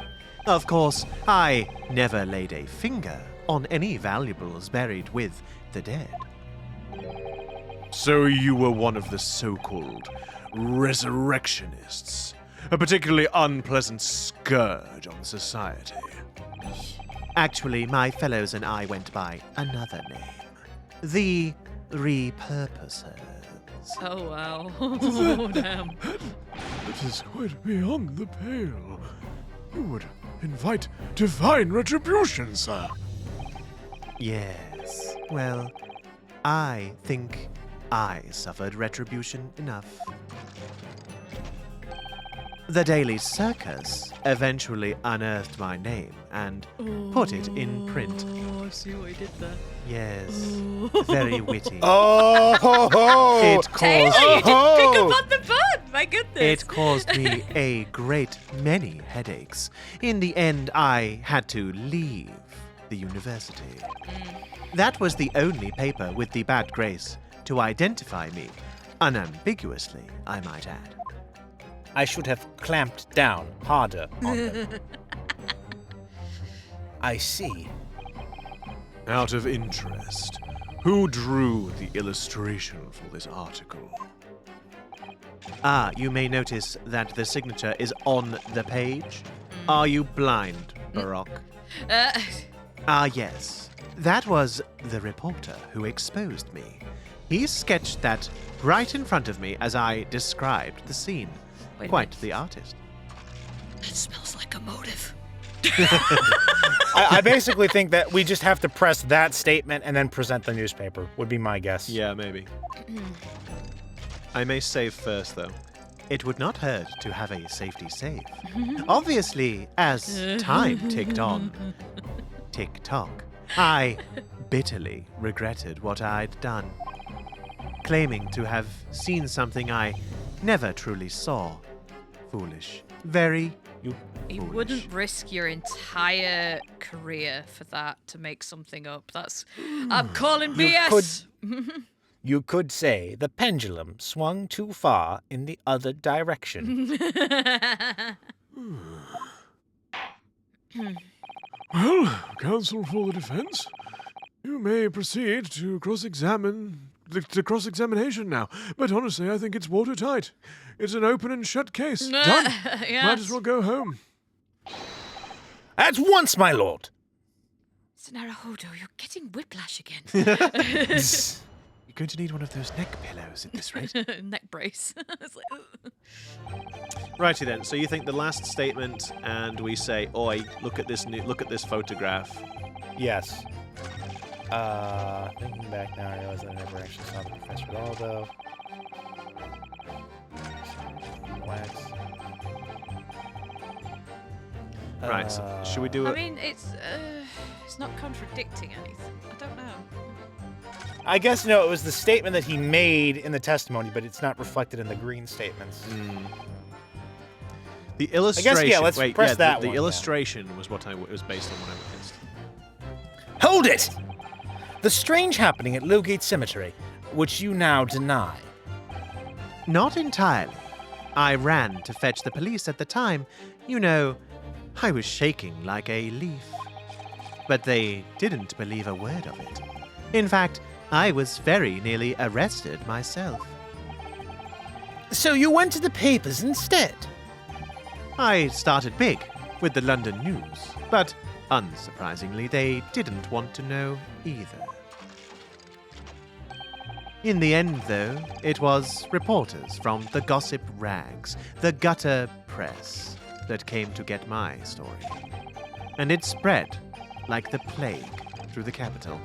[SPEAKER 1] Of course, I never laid a finger on any valuables buried with the dead.
[SPEAKER 2] So you were one of the so-called resurrectionists, a particularly unpleasant scourge on society.
[SPEAKER 1] Actually, my fellows and I went by another name. The Repurposers.
[SPEAKER 3] Oh, wow. Oh, damn.
[SPEAKER 5] It is quite beyond the pale. You would invite divine retribution, sir.
[SPEAKER 1] Yes. Well, I think I suffered retribution enough. The Daily Circus eventually unearthed my name and put it in print.
[SPEAKER 3] Oh, I see what he did there.
[SPEAKER 1] Yes. Very witty.
[SPEAKER 4] Oh!
[SPEAKER 1] It
[SPEAKER 3] Taylor,
[SPEAKER 1] caused
[SPEAKER 3] you didn't pick up on the bud! My goodness.
[SPEAKER 1] It caused me a great many headaches. In the end, I had to leave the university. That was the only paper with the bad grace to identify me, unambiguously, I might add.
[SPEAKER 4] I should have clamped down harder on them. I see.
[SPEAKER 2] Out of interest, who drew the illustration for this article?
[SPEAKER 1] Ah, you may notice that the signature is on the page. Are you blind, Baroque? Ah, yes. That was the reporter who exposed me. He sketched that right in front of me as I described the scene.
[SPEAKER 3] Wait a
[SPEAKER 1] Quite
[SPEAKER 3] minute.
[SPEAKER 1] the artist.
[SPEAKER 3] It smells like a motive.
[SPEAKER 4] I basically think that we just have to press that statement and then present the newspaper, would be my guess.
[SPEAKER 1] Yeah, maybe. I may save first, though. It would not hurt to have a safety save. Obviously, as time ticked on, tick-tock, I bitterly regretted what I'd done. Claiming to have seen something I never truly saw. Foolish. Very
[SPEAKER 3] You
[SPEAKER 1] foolish.
[SPEAKER 3] wouldn't risk your entire career for that to make something up. That's... I'm calling BS!
[SPEAKER 4] You could say the pendulum swung too far in the other direction.
[SPEAKER 5] Well, counsel for the defense, you may proceed to cross-examination now. But honestly, I think it's watertight. It's an open and shut case. Done.
[SPEAKER 3] Yes.
[SPEAKER 5] Might as well go home.
[SPEAKER 4] At once, my lord!
[SPEAKER 3] Naruhodo, you're getting whiplash again.
[SPEAKER 1] You're going to need one of those neck pillows at this rate.
[SPEAKER 3] Neck brace. It's like, ugh.
[SPEAKER 1] Righty then. So you think the last statement, and we say, "Oi, look at this photograph."
[SPEAKER 4] Yes. Thinking back now, I realize that I never actually saw the professor at all, though. Wax.
[SPEAKER 1] Right. So should we do
[SPEAKER 3] I
[SPEAKER 1] it?
[SPEAKER 3] mean, it's
[SPEAKER 8] It's not contradicting anything. I don't know.
[SPEAKER 4] I guess, no, it was the statement that he made in the testimony, but it's not reflected in the green statements.
[SPEAKER 1] The illustration.
[SPEAKER 4] Let's press that
[SPEAKER 1] the
[SPEAKER 4] one,
[SPEAKER 1] illustration was what it was based on what I witnessed.
[SPEAKER 4] Hold it! The strange happening at Lowgate Cemetery, which you now deny.
[SPEAKER 1] Not entirely. I ran to fetch the police at the time. You know, I was shaking like a leaf. But they didn't believe a word of it. In fact, I was very nearly arrested myself.
[SPEAKER 4] So you went to the papers instead?
[SPEAKER 1] I started big with the London News, but unsurprisingly, they didn't want to know either. In the end, though, it was reporters from the gossip rags, the gutter press, that came to get my story. And it spread like the plague through the capital,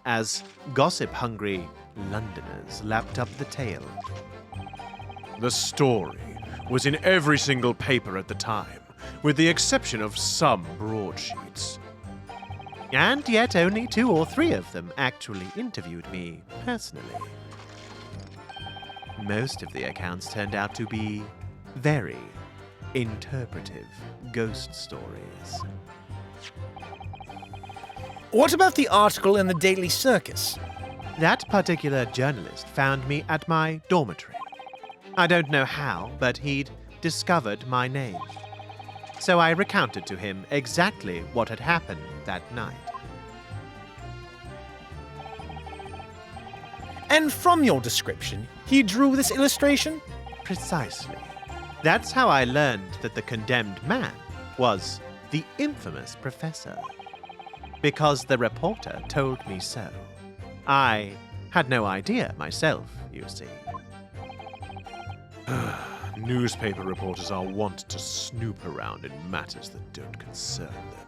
[SPEAKER 1] as gossip-hungry Londoners lapped up the tale.
[SPEAKER 2] The story was in every single paper at the time, with the exception of some broadsheets.
[SPEAKER 1] And yet only 2 or 3 of them actually interviewed me personally. Most of the accounts turned out to be very interpretive ghost stories.
[SPEAKER 4] What about the article in the Daily Circus?
[SPEAKER 1] That particular journalist found me at my dormitory. I don't know how, but he'd discovered my name. So I recounted to him exactly what had happened that night.
[SPEAKER 4] And from your description, he drew this illustration?
[SPEAKER 1] Precisely. That's how I learned that the condemned man was the infamous professor. Because the reporter told me so. I had no idea myself, you see.
[SPEAKER 2] Newspaper reporters are wont to snoop around in matters that don't concern them.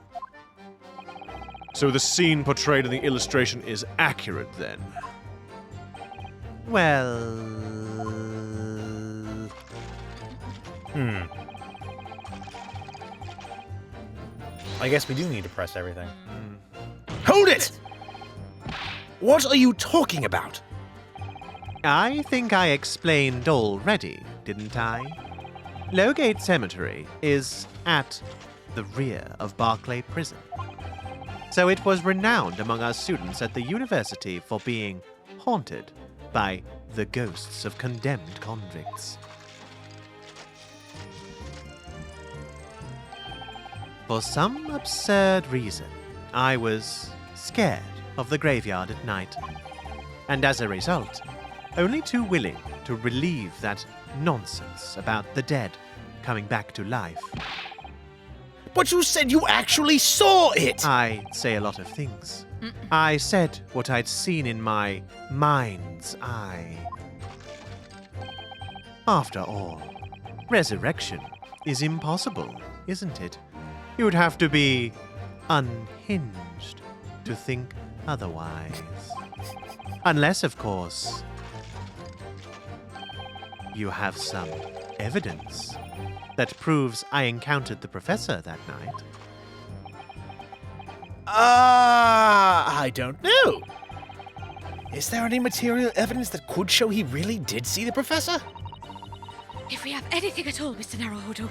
[SPEAKER 2] So the scene portrayed in the illustration is accurate, then?
[SPEAKER 1] Well...
[SPEAKER 4] I guess we do need to press everything. Hold it! What are you talking about?
[SPEAKER 1] I think I explained already, didn't I? Lowgate Cemetery is at the rear of Barclay Prison. So it was renowned among our students at the university for being haunted by the ghosts of condemned convicts. For some absurd reason, I was scared of the graveyard at night. And as a result, only too willing to relieve that nonsense about the dead coming back to life.
[SPEAKER 4] But you said you actually saw it!
[SPEAKER 1] I say a lot of things. I said what I'd seen in my mind's eye. After all, resurrection is impossible, isn't it? You'd have to be unhinged to think otherwise. Unless, of course, you have some evidence that proves I encountered the professor that night.
[SPEAKER 4] I don't know. Is there any material evidence that could show he really did see the professor?
[SPEAKER 3] If we have anything at all, Mr. Naruhodo.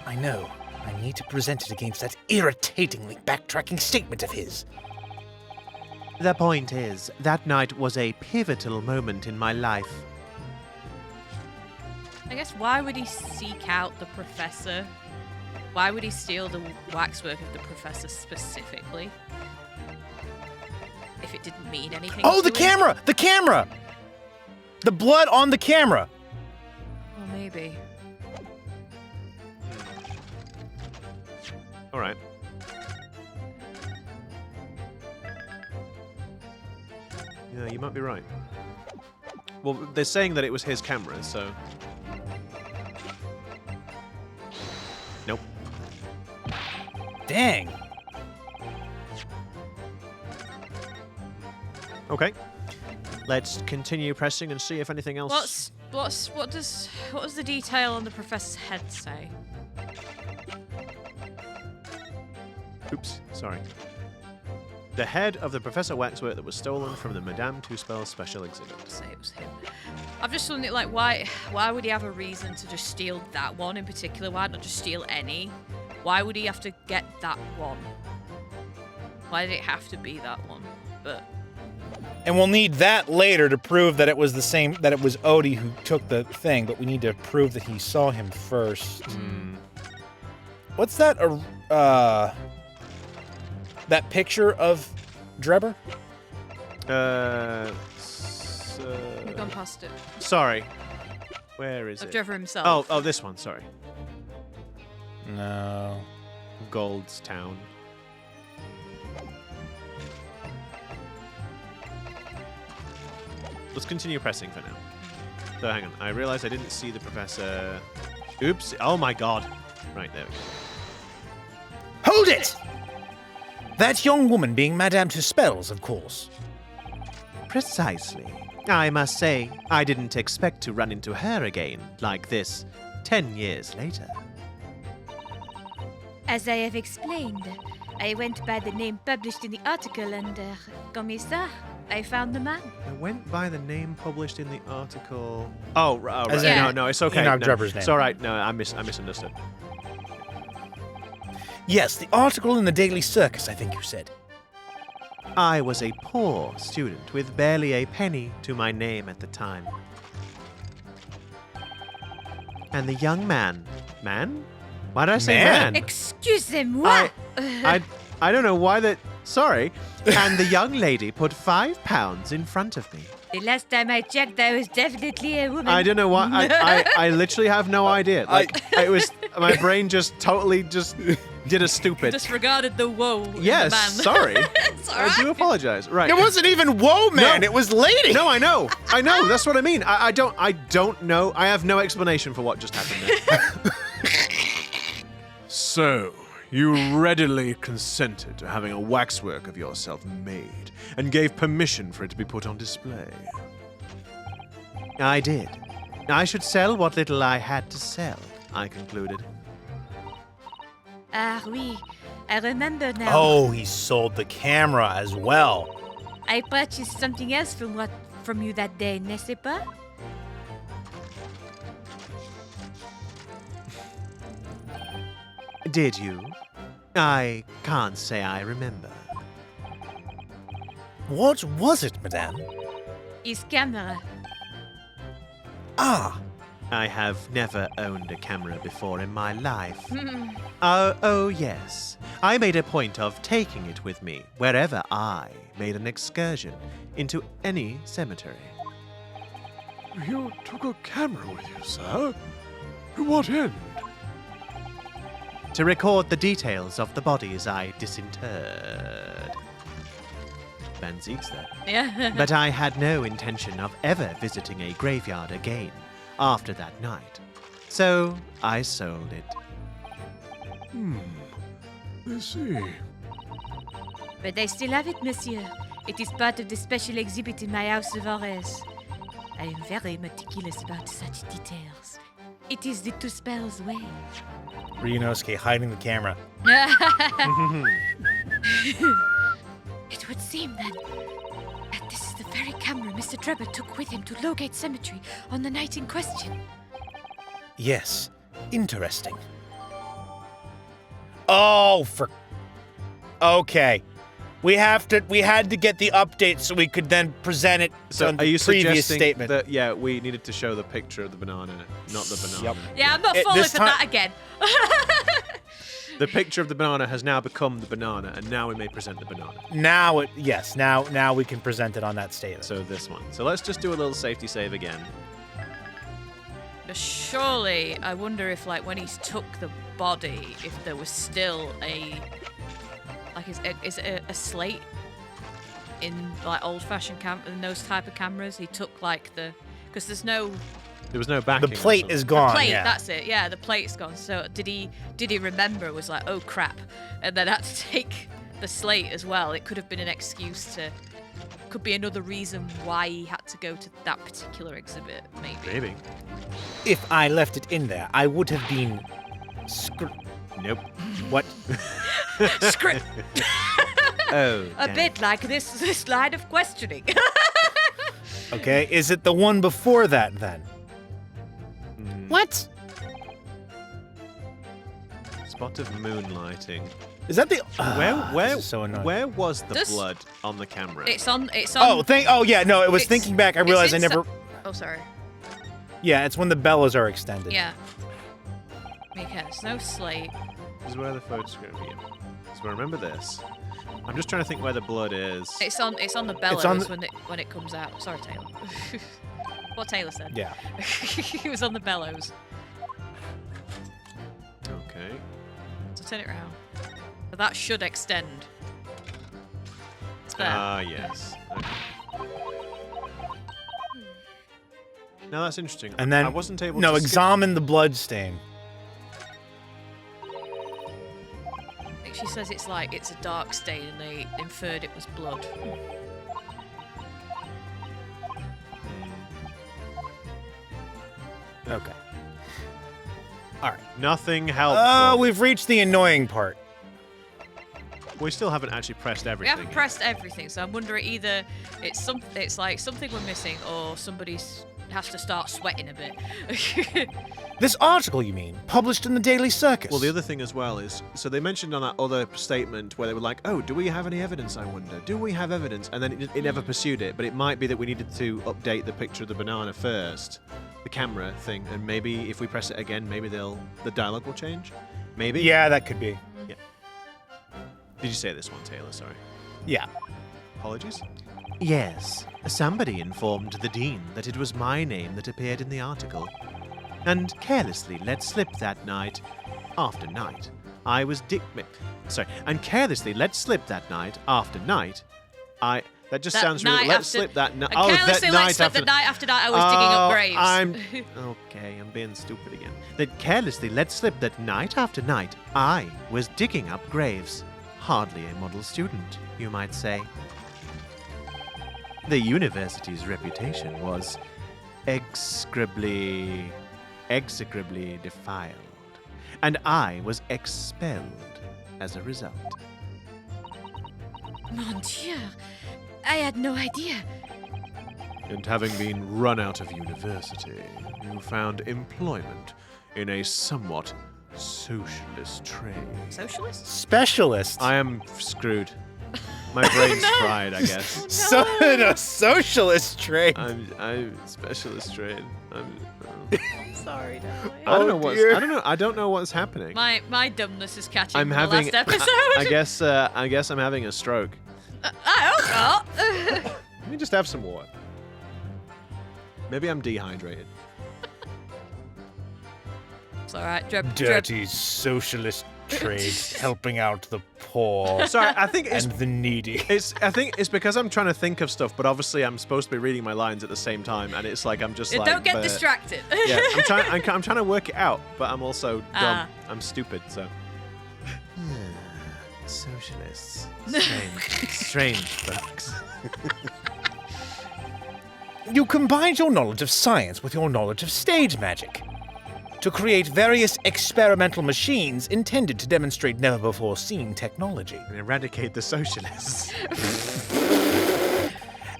[SPEAKER 4] I know. I need to present it against that irritatingly backtracking statement of his.
[SPEAKER 1] The point is, that night was a pivotal moment in my life.
[SPEAKER 8] I guess why would he seek out the professor? Why would he steal the waxwork of the professor specifically? If it didn't mean anything
[SPEAKER 4] Oh,
[SPEAKER 8] to
[SPEAKER 4] the
[SPEAKER 8] him?
[SPEAKER 4] camera! The camera! The blood on the camera!
[SPEAKER 8] Well, maybe.
[SPEAKER 1] All right. Yeah, you might be right. Well, they're saying that it was his camera, so... Nope.
[SPEAKER 4] Dang.
[SPEAKER 1] Okay. Let's continue pressing and see if anything else...
[SPEAKER 8] What does the detail on the professor's head say?
[SPEAKER 1] Oops, sorry. The head of the Professor Waxwork that was stolen from the Madame Two-Spells special exhibit.
[SPEAKER 8] Say it was him. I've just wondered, like, why would he have a reason to just steal that one in particular? Why not just steal any? Why would he have to get that one? Why did it have to be that one? But
[SPEAKER 4] And we'll need that later to prove that it was the same, that it was Odie who took the thing, but we need to prove that he saw him first. What's that? That picture of Drebber?
[SPEAKER 8] we've gone past it.
[SPEAKER 1] Sorry. Where is
[SPEAKER 8] Of
[SPEAKER 1] it?
[SPEAKER 8] Drebber himself.
[SPEAKER 1] Oh, this one, sorry.
[SPEAKER 4] No.
[SPEAKER 1] Gold's Town. Let's continue pressing for now. So hang on, I realized I didn't see the professor. Oops, oh my god. Right, there we go.
[SPEAKER 4] Hold it! That young woman being Madame Two-Spells, of course.
[SPEAKER 1] Precisely. I must say, I didn't expect to run into her again like this 10 years later.
[SPEAKER 3] As I have explained, I went by the name published in the article and, comme ça, I found the man.
[SPEAKER 1] I went by the name published in the article. Oh, right.
[SPEAKER 4] As in-
[SPEAKER 1] No, it's okay.
[SPEAKER 4] Enoch
[SPEAKER 1] No,
[SPEAKER 4] Drebber's name.
[SPEAKER 1] It's all right. No, I misunderstood.
[SPEAKER 4] Yes, the article in the Daily Circus, I think you said.
[SPEAKER 1] I was a poor student with barely a penny to my name at the time. And the young man. Why did I say
[SPEAKER 4] Man?
[SPEAKER 1] man?
[SPEAKER 3] Excusez-moi.
[SPEAKER 1] I don't know why that. Sorry. And the young lady put £5 in front of me.
[SPEAKER 3] The last time I checked, I was definitely a woman.
[SPEAKER 1] I don't know why. I literally have no idea. Like it was my brain just totally just did a stupid.
[SPEAKER 8] Disregarded the woe. in the
[SPEAKER 1] Yes,
[SPEAKER 8] man.
[SPEAKER 1] sorry.
[SPEAKER 8] It's all
[SPEAKER 1] I do
[SPEAKER 8] right.
[SPEAKER 1] apologize. Right.
[SPEAKER 4] It wasn't even Whoa Man,
[SPEAKER 1] No.
[SPEAKER 4] it was Lady!
[SPEAKER 1] No, I know. That's what I mean. I don't know. I have no explanation for what just happened there.
[SPEAKER 2] So, you readily consented to having a waxwork of yourself made, and gave permission for it to be put on display.
[SPEAKER 1] I did. I should sell what little I had to sell, I concluded.
[SPEAKER 3] Ah, oui. I remember now.
[SPEAKER 4] Oh, he sold the camera as well.
[SPEAKER 3] I purchased something else from you that day, n'est-ce pas?
[SPEAKER 1] Did you? I can't say I remember.
[SPEAKER 4] What was it, Madame?
[SPEAKER 3] His camera.
[SPEAKER 4] Ah,
[SPEAKER 1] I have never owned a camera before in my life. Oh, yes. I made a point of taking it with me wherever I made an excursion into any cemetery.
[SPEAKER 5] You took a camera with you, sir? To what end?
[SPEAKER 1] To record the details of the bodies I disinterred. Van Ziek's there.
[SPEAKER 8] Yeah.
[SPEAKER 1] But I had no intention of ever visiting a graveyard again after that night. So I sold it.
[SPEAKER 5] I see.
[SPEAKER 3] But I still have it, monsieur. It is part of the special exhibit in my house of horrors. I am very meticulous about such details. It is the Two-Spells way.
[SPEAKER 4] Ryunosuke hiding the camera.
[SPEAKER 3] It would seem then that this is the very camera Mr. Drebber took with him to Lowgate Cemetery on the night in question.
[SPEAKER 4] Yes, interesting. Oh, okay. We had to get the update so we could then present it
[SPEAKER 1] So
[SPEAKER 4] on
[SPEAKER 1] are you
[SPEAKER 4] the previous
[SPEAKER 1] suggesting
[SPEAKER 4] statement.
[SPEAKER 1] that, yeah, we needed to show the picture of the banana, not the banana?
[SPEAKER 4] Yep.
[SPEAKER 8] Yeah, I'm not
[SPEAKER 4] It-
[SPEAKER 8] falling
[SPEAKER 4] this
[SPEAKER 8] for
[SPEAKER 4] time-
[SPEAKER 8] that again.
[SPEAKER 1] The picture of the banana has now become the banana, and now we may present the banana.
[SPEAKER 4] Now we can present it on that statement.
[SPEAKER 1] So this one. So let's just do a little safety save again.
[SPEAKER 8] But surely, I wonder if, like, when he's took the body, if there was still is it a slate in, like, old-fashioned in those type of cameras? He took, like, because there's no
[SPEAKER 1] There was no backing.
[SPEAKER 4] the
[SPEAKER 1] or
[SPEAKER 4] plate
[SPEAKER 1] something.
[SPEAKER 4] is gone.
[SPEAKER 8] plate.
[SPEAKER 4] yeah.
[SPEAKER 8] That's it. Yeah, the plate's gone. So did he remember? Was like, oh crap, and then had to take the slate as well. It could have been an excuse to. Could be another reason why he had to go to that particular exhibit. Maybe.
[SPEAKER 4] If I left it in there, I would have been
[SPEAKER 1] Nope.
[SPEAKER 4] What?
[SPEAKER 8] Script.
[SPEAKER 1] Oh,
[SPEAKER 8] A bit like this line of questioning.
[SPEAKER 4] Okay, is it the one before that then? What?
[SPEAKER 2] Spot of moonlighting.
[SPEAKER 4] Is that the?
[SPEAKER 2] Where
[SPEAKER 4] this is so annoying.
[SPEAKER 2] where was the
[SPEAKER 8] This-
[SPEAKER 2] blood on the camera?
[SPEAKER 8] It's on.
[SPEAKER 4] Oh yeah, no, it was
[SPEAKER 8] It's-
[SPEAKER 4] thinking back. I
[SPEAKER 8] it's
[SPEAKER 4] realized I
[SPEAKER 8] insi-
[SPEAKER 4] never.
[SPEAKER 8] Oh, sorry.
[SPEAKER 4] Yeah, it's when the bellows are extended.
[SPEAKER 8] Yeah. Okay, there's no slate.
[SPEAKER 2] This is where the photo's going to be. So remember this. I'm just trying to think where the blood is.
[SPEAKER 8] It's on the bellows
[SPEAKER 4] on the-
[SPEAKER 8] when it comes out. Sorry, Taylor. What Taylor said.
[SPEAKER 4] Yeah.
[SPEAKER 8] He was on the bellows.
[SPEAKER 2] Okay.
[SPEAKER 8] So turn it around. So that should extend. It's there.
[SPEAKER 2] Ah, yes. Okay. Now that's interesting.
[SPEAKER 4] And then
[SPEAKER 2] I wasn't able
[SPEAKER 4] no,
[SPEAKER 2] to skip-
[SPEAKER 4] examine the blood stain.
[SPEAKER 8] I think she says it's a dark stain and they inferred it was blood.
[SPEAKER 4] Okay. All right.
[SPEAKER 2] Nothing helpful.
[SPEAKER 4] Oh, we've reached the annoying part.
[SPEAKER 2] We still haven't actually pressed
[SPEAKER 8] We
[SPEAKER 2] everything.
[SPEAKER 8] haven't pressed everything, so I'm wondering either it's like something we're missing or somebody has to start sweating a bit.
[SPEAKER 4] This article, you mean, published in the Daily Circus?
[SPEAKER 2] Well, the other thing as well is, so they mentioned on that other statement where they were like, oh, do we have any evidence, I wonder? Do we have evidence? And then it never pursued it, but it might be that we needed to update the picture of the banana first, the camera thing, and maybe if we press it again, maybe the dialogue will change? Maybe?
[SPEAKER 4] Yeah, that could be.
[SPEAKER 2] Did you say this one, Taylor? Sorry.
[SPEAKER 4] Yeah.
[SPEAKER 2] Apologies?
[SPEAKER 1] Yes, somebody informed the Dean that it was my name that appeared in the article, and carelessly let slip that night, after night, I was and carelessly let slip that night, after night, that just
[SPEAKER 8] That
[SPEAKER 1] sounds really,
[SPEAKER 8] night
[SPEAKER 1] let
[SPEAKER 8] after-
[SPEAKER 1] slip that night,
[SPEAKER 8] And
[SPEAKER 1] that
[SPEAKER 8] carelessly
[SPEAKER 1] night
[SPEAKER 8] let slip
[SPEAKER 1] after,
[SPEAKER 8] the night after night I was digging up graves.
[SPEAKER 1] Okay, I'm being stupid again. That carelessly let slip that night after night, I was digging up graves. Hardly a model student, you might say. The university's reputation was execrably defiled, and I was expelled as a result.
[SPEAKER 3] Mon Dieu, I had no idea.
[SPEAKER 2] And having been run out of university, you found employment in a somewhat socialist trade.
[SPEAKER 8] Socialist?
[SPEAKER 4] Specialist.
[SPEAKER 2] I am screwed. My brain's fried, I guess.
[SPEAKER 4] So in a socialist trade.
[SPEAKER 2] I'm specialist trade.
[SPEAKER 8] Sorry, darling.
[SPEAKER 2] I don't
[SPEAKER 4] Oh,
[SPEAKER 2] know what's.
[SPEAKER 4] dear.
[SPEAKER 2] I don't know what's happening.
[SPEAKER 8] My dumbness is catching
[SPEAKER 2] I'm
[SPEAKER 8] from
[SPEAKER 2] having.
[SPEAKER 8] the last episode.
[SPEAKER 2] I guess I'm having a stroke.
[SPEAKER 8] I hope not.
[SPEAKER 2] Let me just have some water. Maybe I'm dehydrated.
[SPEAKER 8] It's alright, Dreb.
[SPEAKER 4] Dirty socialist trade helping out the poor
[SPEAKER 2] Sorry, I think it's.
[SPEAKER 4] and the needy.
[SPEAKER 2] I think it's because I'm trying to think of stuff, but obviously I'm supposed to be reading my lines at the same time, and it's like I'm just like.
[SPEAKER 8] Don't get
[SPEAKER 2] but-
[SPEAKER 8] distracted.
[SPEAKER 2] Yeah, I'm trying to work it out, but I'm also dumb.
[SPEAKER 8] Ah.
[SPEAKER 2] I'm stupid, so.
[SPEAKER 1] Socialists. Strange folks.
[SPEAKER 4] You combined your knowledge of science with your knowledge of stage magic to create various experimental machines intended to demonstrate never-before-seen technology.
[SPEAKER 1] And eradicate the socialists.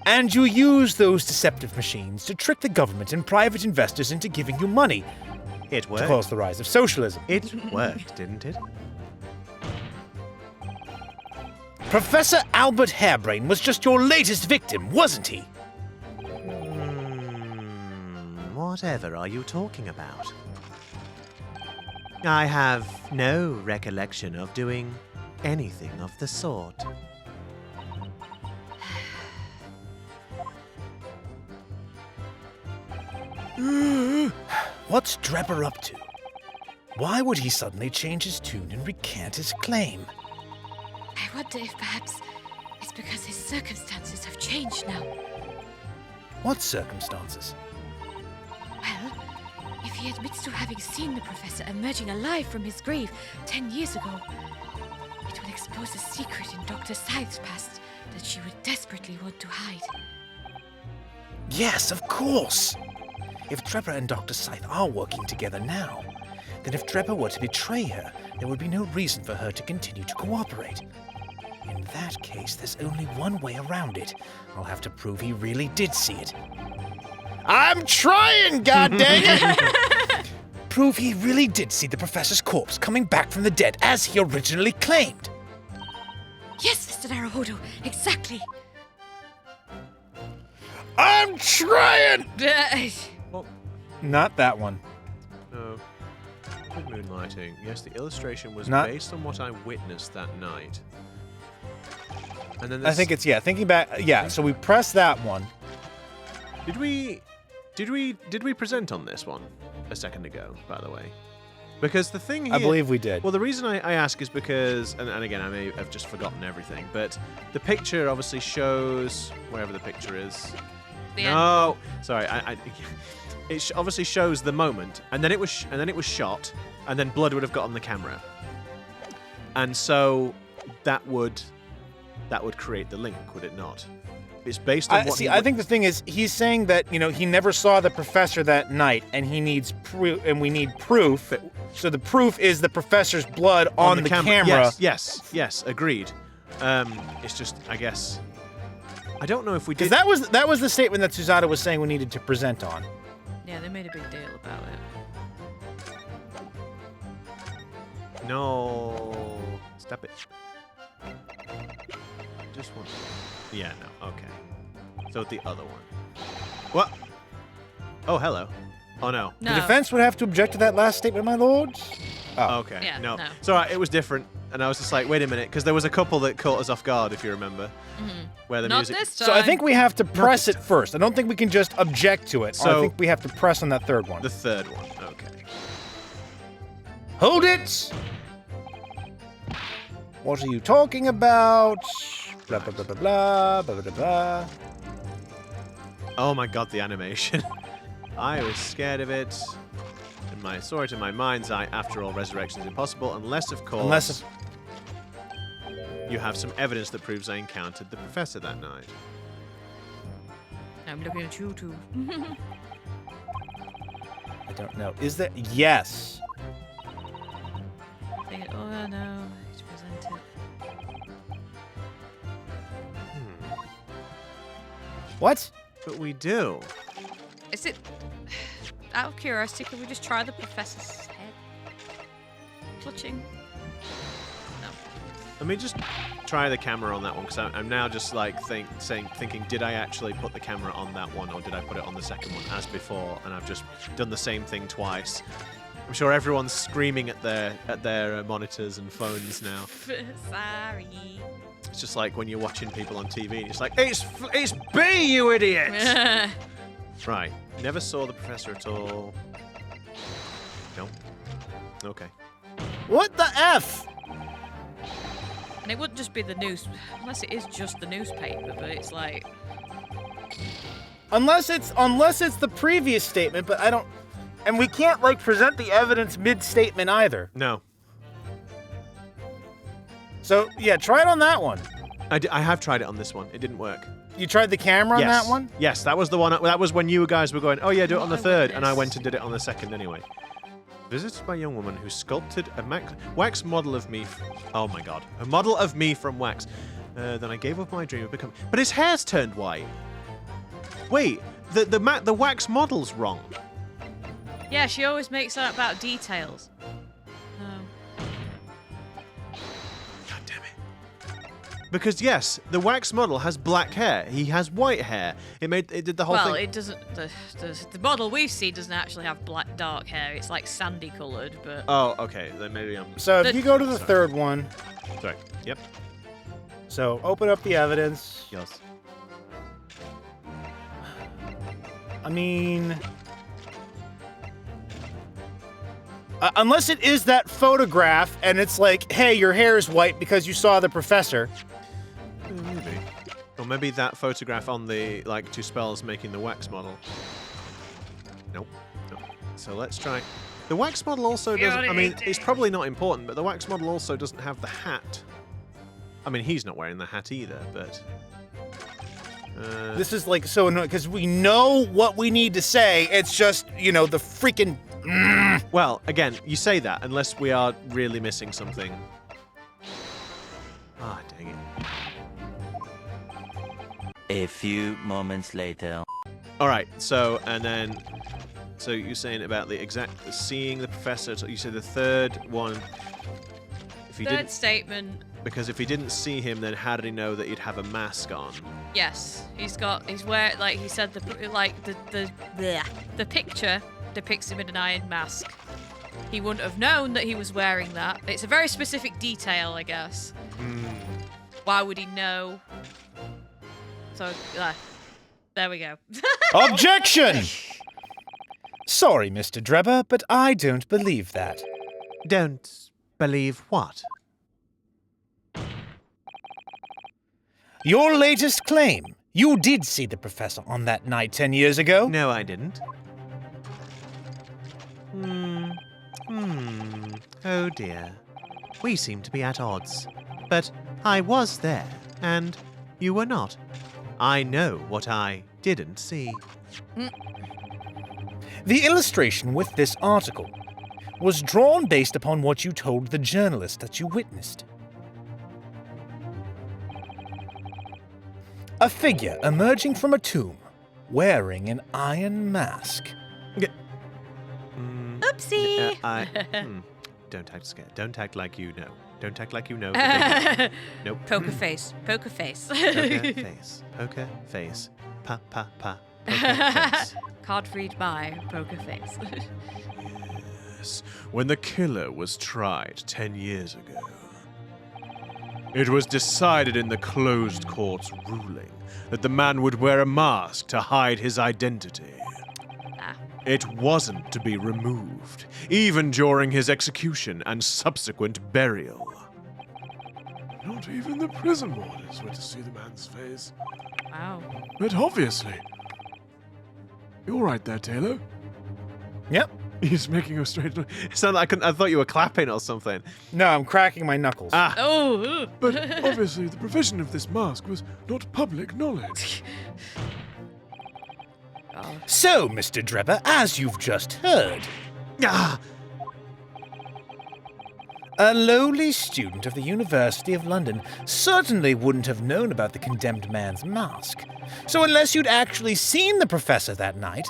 [SPEAKER 4] And you used those deceptive machines to trick the government and private investors into giving you money
[SPEAKER 1] It
[SPEAKER 4] to
[SPEAKER 1] worked.
[SPEAKER 4] cause the rise of socialism.
[SPEAKER 1] It worked, didn't it?
[SPEAKER 4] Professor Albert Hairbrain was just your latest victim, wasn't he?
[SPEAKER 1] Whatever are you talking about? I have no recollection of doing anything of the sort.
[SPEAKER 4] What's Drebber up to? Why would he suddenly change his tune and recant his claim?
[SPEAKER 3] I wonder if perhaps it's because his circumstances have changed now.
[SPEAKER 4] What circumstances?
[SPEAKER 3] Well, if he admits to having seen the professor emerging alive from his grave 10 years ago, it will expose a secret in Dr. Scythe's past that she would desperately want to hide.
[SPEAKER 4] Yes, of course! If Drebber and Dr. Scythe are working together now, then if Drebber were to betray her, there would be no reason for her to continue to cooperate. In that case, there's only one way around it. I'll have to prove he really did see it. I'm trying, goddang! Prove he really did see the professor's corpse coming back from the dead as he originally claimed.
[SPEAKER 3] Yes, Mr. Naruhodo, exactly.
[SPEAKER 4] I'm trying! Not that one.
[SPEAKER 2] No. Good moonlighting. Yes, the illustration was
[SPEAKER 4] Not-
[SPEAKER 2] based on what I witnessed that night. And then
[SPEAKER 4] I think it's, thinking back, so we press that one.
[SPEAKER 2] Did we present on this one a second ago, by the way? Because the thing here...
[SPEAKER 4] I believe we did.
[SPEAKER 2] Well, the reason I ask is because, and again, I may have just forgotten everything, but the picture obviously shows, wherever the picture is... No! Sorry, it obviously shows the moment, and then it was shot, and then blood would have got on the camera. And so that would create the link, would it not? It's based on what
[SPEAKER 4] I think the thing is, he's saying that, he never saw the professor that night, and he needs proof, and we need proof. So the proof is the professor's blood on the camera.
[SPEAKER 2] Yes, agreed. It's just, I guess, I don't know if we did.
[SPEAKER 4] Because that was the statement that Suzada was saying we needed to present on.
[SPEAKER 8] Yeah, they made a big deal about it.
[SPEAKER 2] No, stop it. Just one. Yeah, no, okay. So the other one. What? Oh, hello. Oh, no.
[SPEAKER 8] No.
[SPEAKER 4] The defense would have to object to that last statement, my lords. Oh.
[SPEAKER 2] Okay,
[SPEAKER 8] Yeah,
[SPEAKER 2] no.
[SPEAKER 8] no.
[SPEAKER 2] It's all right, it was different. And I was just like, wait a minute, because there was a couple that caught us off guard, if you remember. Where the
[SPEAKER 8] Not
[SPEAKER 2] music...
[SPEAKER 8] this time.
[SPEAKER 4] So I think we have to press it first. I don't think we can just object to it.
[SPEAKER 2] So-
[SPEAKER 4] I think we have to press on that third one.
[SPEAKER 2] The third one, okay.
[SPEAKER 4] Hold it! What are you talking about? Blah, blah, blah, blah, blah, blah, blah, blah.
[SPEAKER 2] Oh my god, the animation. I was scared of it. I saw it in my mind's eye. After all, resurrection is impossible, unless, of course, you have some evidence that proves I encountered the professor that night.
[SPEAKER 8] I'm looking at you too.
[SPEAKER 4] I don't know. Is that... Yes.
[SPEAKER 8] Oh no, it's presented.
[SPEAKER 4] What?
[SPEAKER 2] But we do.
[SPEAKER 8] Is it... Out of curiosity, can we just try the professor's head? Clutching? No.
[SPEAKER 2] Let me just try the camera on that one, because I'm now just like thinking, did I actually put the camera on that one, or did I put it on the second one as before? And I've just done the same thing twice. I'm sure everyone's screaming at their monitors and phones now.
[SPEAKER 8] Sorry.
[SPEAKER 2] It's just like when you're watching people on TV and it's like, it's B, you idiot! Right. Never saw the professor at all. Nope. Okay.
[SPEAKER 4] What the F?
[SPEAKER 8] And it wouldn't just be the news, unless it is just the newspaper, but it's like...
[SPEAKER 4] Unless it's the previous statement, but I don't... And we can't, present the evidence mid-statement either.
[SPEAKER 2] No.
[SPEAKER 4] So, yeah, try it on that one.
[SPEAKER 2] I have tried it on this one. It didn't work.
[SPEAKER 4] You tried the camera on that one?
[SPEAKER 2] Yes, that was the one. That was when you guys were going, oh yeah, do it on the third, and I went and did it on the second anyway. Visited by a young woman who sculpted a wax model of me. Oh my god, a model of me from wax. Then I gave up my dream of becoming. But his hair's turned white. Wait, the wax model's wrong.
[SPEAKER 8] Yeah, she always makes that about details. No.
[SPEAKER 2] God damn it. Because yes, the wax model has black hair. He has white hair. It did the whole thing.
[SPEAKER 8] Well, it doesn't. The model we've seen doesn't actually have dark hair. It's like sandy coloured, but.
[SPEAKER 2] Oh, okay. Then maybe I'm.
[SPEAKER 4] So if you go to the third one.
[SPEAKER 2] Sorry. Yep.
[SPEAKER 4] So open up the evidence.
[SPEAKER 2] Yes.
[SPEAKER 4] I mean... unless it is that photograph and it's like, hey, your hair is white because you saw the professor.
[SPEAKER 2] Maybe. Or maybe that photograph on the, two spells making the wax model. Nope. So let's try. The wax model also doesn't, I mean, it's probably not important, but the wax model also doesn't have the hat. I mean, he's not wearing the hat either, but...
[SPEAKER 4] This is so annoying because we know what we need to say. It's just, the freaking
[SPEAKER 1] Well, again, you say that unless we are really missing something. Ah, dang it.
[SPEAKER 9] A few moments later.
[SPEAKER 1] All right, so you're saying about the exact seeing the professor. So you said the third one. If he
[SPEAKER 8] Third
[SPEAKER 1] didn't,
[SPEAKER 8] statement.
[SPEAKER 1] because if he didn't see him, then how did he know that he'd have a mask on?
[SPEAKER 8] Yes, he's wearing, like he said, the picture depicts him in an iron mask. He wouldn't have known that he was wearing that. It's a very specific detail, I guess. Why would he know? So, there we go.
[SPEAKER 4] Objection! Sorry, Mr. Drebber, but I don't believe that.
[SPEAKER 1] Don't believe what?
[SPEAKER 4] Your latest claim. You did see the professor on that night 10 years ago.
[SPEAKER 1] No, I didn't. Oh dear. We seem to be at odds. But I was there, and you were not. I know what I didn't see.
[SPEAKER 4] The illustration with this article was drawn based upon what you told the journalist that you witnessed. A figure emerging from a tomb, wearing an iron mask.
[SPEAKER 8] Oopsie!
[SPEAKER 1] Don't act scared. Don't act like you know. Don't act like you know. Nope.
[SPEAKER 8] Poker face. Poker face.
[SPEAKER 1] Poker face. Poker face. Pa pa pa. Poker face.
[SPEAKER 8] Can't read my poker face.
[SPEAKER 2] Yes, when the killer was tried 10 years ago, it was decided in the closed court's ruling that the man would wear a mask to hide his identity. It wasn't to be removed, even during his execution and subsequent burial.
[SPEAKER 5] Not even the prison warders were to see the man's face.
[SPEAKER 8] Wow.
[SPEAKER 5] But obviously. You're right there, Taylor.
[SPEAKER 4] Yep.
[SPEAKER 5] He's making a strange noise.
[SPEAKER 1] It sounded like I thought you were clapping or something.
[SPEAKER 4] No, I'm cracking my knuckles.
[SPEAKER 8] Oh!
[SPEAKER 5] But obviously the provision of this mask was not public knowledge.
[SPEAKER 4] So, Mr. Drebber, as you've just heard, a lowly student of the University of London certainly wouldn't have known about the condemned man's mask. So unless you'd actually seen the professor that night,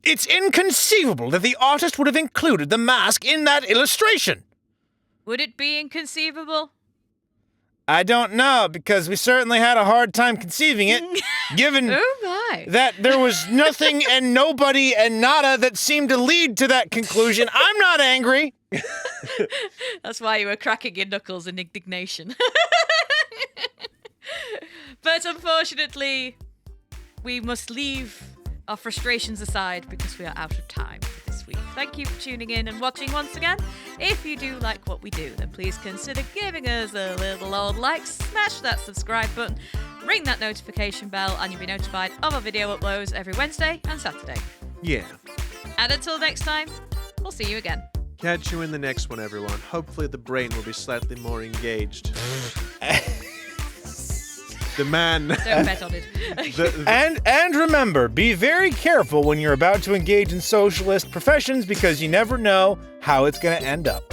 [SPEAKER 4] it's inconceivable that the artist would have included the mask in that illustration.
[SPEAKER 8] Would it be inconceivable?
[SPEAKER 4] I don't know, because we certainly had a hard time conceiving it, given
[SPEAKER 8] Oh my.
[SPEAKER 4] that there was nothing and nobody and nada that seemed to lead to that conclusion. I'm not angry.
[SPEAKER 8] That's why you were cracking your knuckles in indignation. But unfortunately, we must leave our frustrations aside because we are out of time for this week. Thank you for tuning in and watching once again. If you do like what we do, then please consider giving us a little old like, smash that subscribe button, ring that notification bell, and you'll be notified of our video uploads every Wednesday and Saturday.
[SPEAKER 1] Yeah.
[SPEAKER 8] And until next time, we'll see you again.
[SPEAKER 1] Catch you in the next one, everyone. Hopefully the brain will be slightly more engaged. The man.
[SPEAKER 8] Don't bet on it.
[SPEAKER 4] And remember, be very careful when you're about to engage in socialist professions because you never know how it's going to end up.